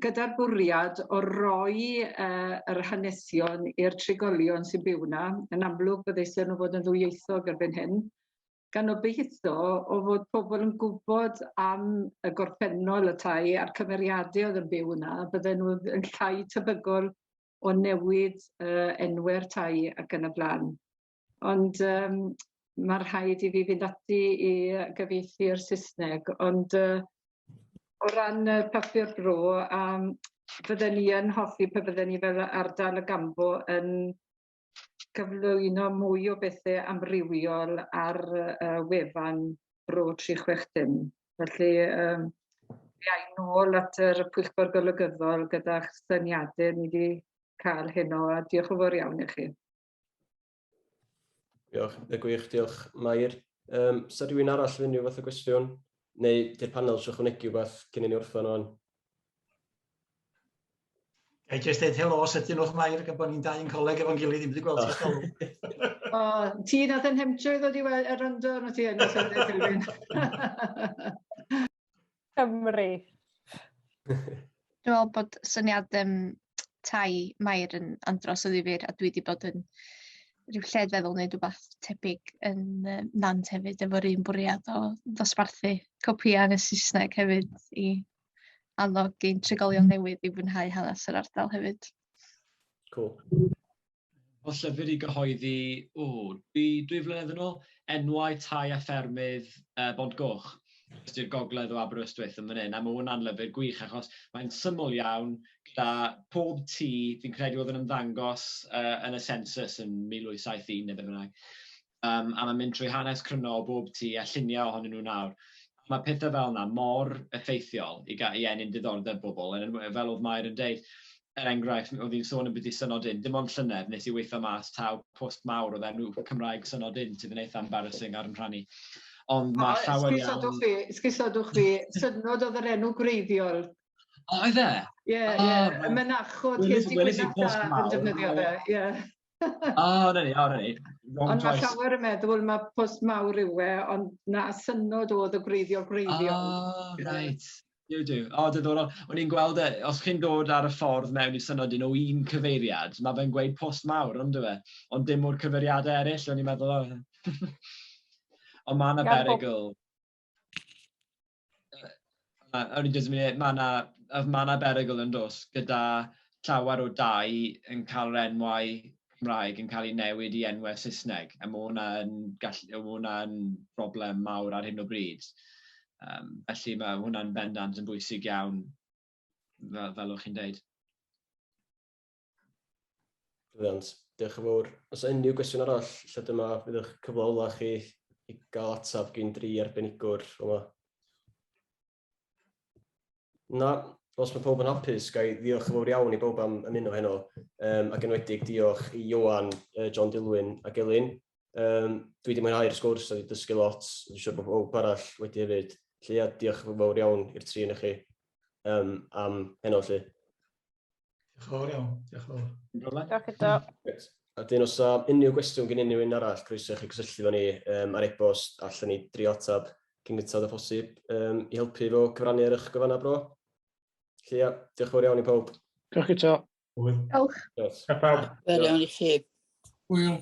gyda'r bwriad o roi yr hanesion i'r trigolion sy'n byw yna. Yn amlwg byddai'n nhw fod yn ddwyieithog erbyn hyn. Gan obeithio o fod pobl yn gwybod am y gorffennol y tai a'r cymeriadau oedd yn byw yna, bydden nhw yn llai tebygol o newid enwau'r tai ac yn y blaen. Ond mae rhaid i fi fynd ati i gyfieithu'r Saesneg, ond o ran papur bro, fydden ni yn hoffi pe bydden ni fel ardal y Gambo yn cyflwyno mwy o bethau amrywiol ar wefan bro 360. Felly, fi a'i nôl at yr Pwyllgor Golygyddol gyda'ch syniadau ni wedi cael heno, a diolch yn fawr iawn i chi. Diolch, gwych, diolch Mair. Sa rhywun arall fynd i'w fath o gwestiwn? Neu di'r panel sy'n ychwanegu rhywbeth cyn i ni wrthon o'n? Gai jyst dweud helo sydyn o'ch Mair, gan bod ni'n dau yn coleg efo'n gilydd, ddim wedi gweld ti'ch golwg. Ti nath yn hemtio i ddod i weld yr yndo yn o ti yn Dilwyn. Cymru. Dwi'n meddwl bod syniad tai Mair yn andros o ddifyr, a dwi wedi bod yn rhyw lled feddwl wneud rhywbeth tebyg yn Nant hefyd, efo'r un bwriad o ddosbarthu copïau yn y Saesneg hefyd i annog ein trigolion newydd i fwynhau hanes yr ardal hefyd. Cool. O llyfr i gyhoeddi, dwy flynedd yn ôl, enwau tai a ffermydd Bont Goch. Ydy'r gogledd o Aberystwyth yn fan hyn, a mae hwnna'n lyfr gwych achos mae'n syml iawn gyda pob tŷ, fi'n credu oedd yn ymddangos yn y census yn 1871 neu bynnag. A mae'n mynd trwy hanes cryno o bob tŷ a lluniau ohonyn nhw nawr. Mae pethau fel yna mor effeithiol i enni'n diddordeb bobl, fel oedd Mair yn deud. Er enghraifft, oedd hi'n sôn yn byd i Synodyn, dim ond llynedd nes i weithio mas taw post mawr oedd enw Cymraeg Synodyn sydd yn eitha embarrassing ar yn rhannu. Ond mae llawer iawn... Esgusodwch fi, synod oedd yr enw greiddiol. Oedd e? Ie, y mynachod Celtic Gwynata yn defnyddio fe, ie. Na ni. Ond mae llawer yn meddwl mae post mawr yw e, ond na synod oedd y greiddiol. Reit. Diddorol. O'n i'n gweld e, os chi'n dod ar y ffordd mewn i Synodyn o un cyfeiriad, mae fe'n gweud post mawr, ond dwi e? Ond dim o'r cyfeiriadau eraill, o'n i'n meddwl, ond mae yna berygl. Mae yna berygl yn dos, gyda llawer o dau yn cael enwau Cymraeg yn cael ei newid i enwau Saesneg, a mae hwnna'n broblem mawr ar hyn o bryd. Felly mae hwnna'n bendant yn bwysig iawn, fel o'ch chi'n deud. Diolch yn fawr. Os yna unrhyw gwestiwn arall, lle dyma fydd eich cyfle ola chi i gael atab gyn 3 arbenigwr yma. Na, os mae pob yn hapus, gai ddiolch yn fawr iawn i bob am ymuno heno, ac enwedig diolch i Ioan, John Dilwyn ac Elin. Dwi wedi mwynhau'r sgwrs a wedi dysgu lot, dwi'n siŵr bod pob arall wedi hefyd. Felly diolch yn fawr iawn i'r 3 yn chi am heno. Diolch yn fawr iawn. Diolch iddo. A dyn os unrhyw gwestiwn gen unrhyw un arall, croeso chi gysylltu fo ni ar e-bost, allan ni drio atab cyn gyntaf o phosib i helpu fo cyfrannu ar eich gofannau bro. Felly ia, diolch yn fawr iawn i pawb. Diolch i to. Diolch. Diolch. Diolch pawb. Fer iawn i chi. Hwyl.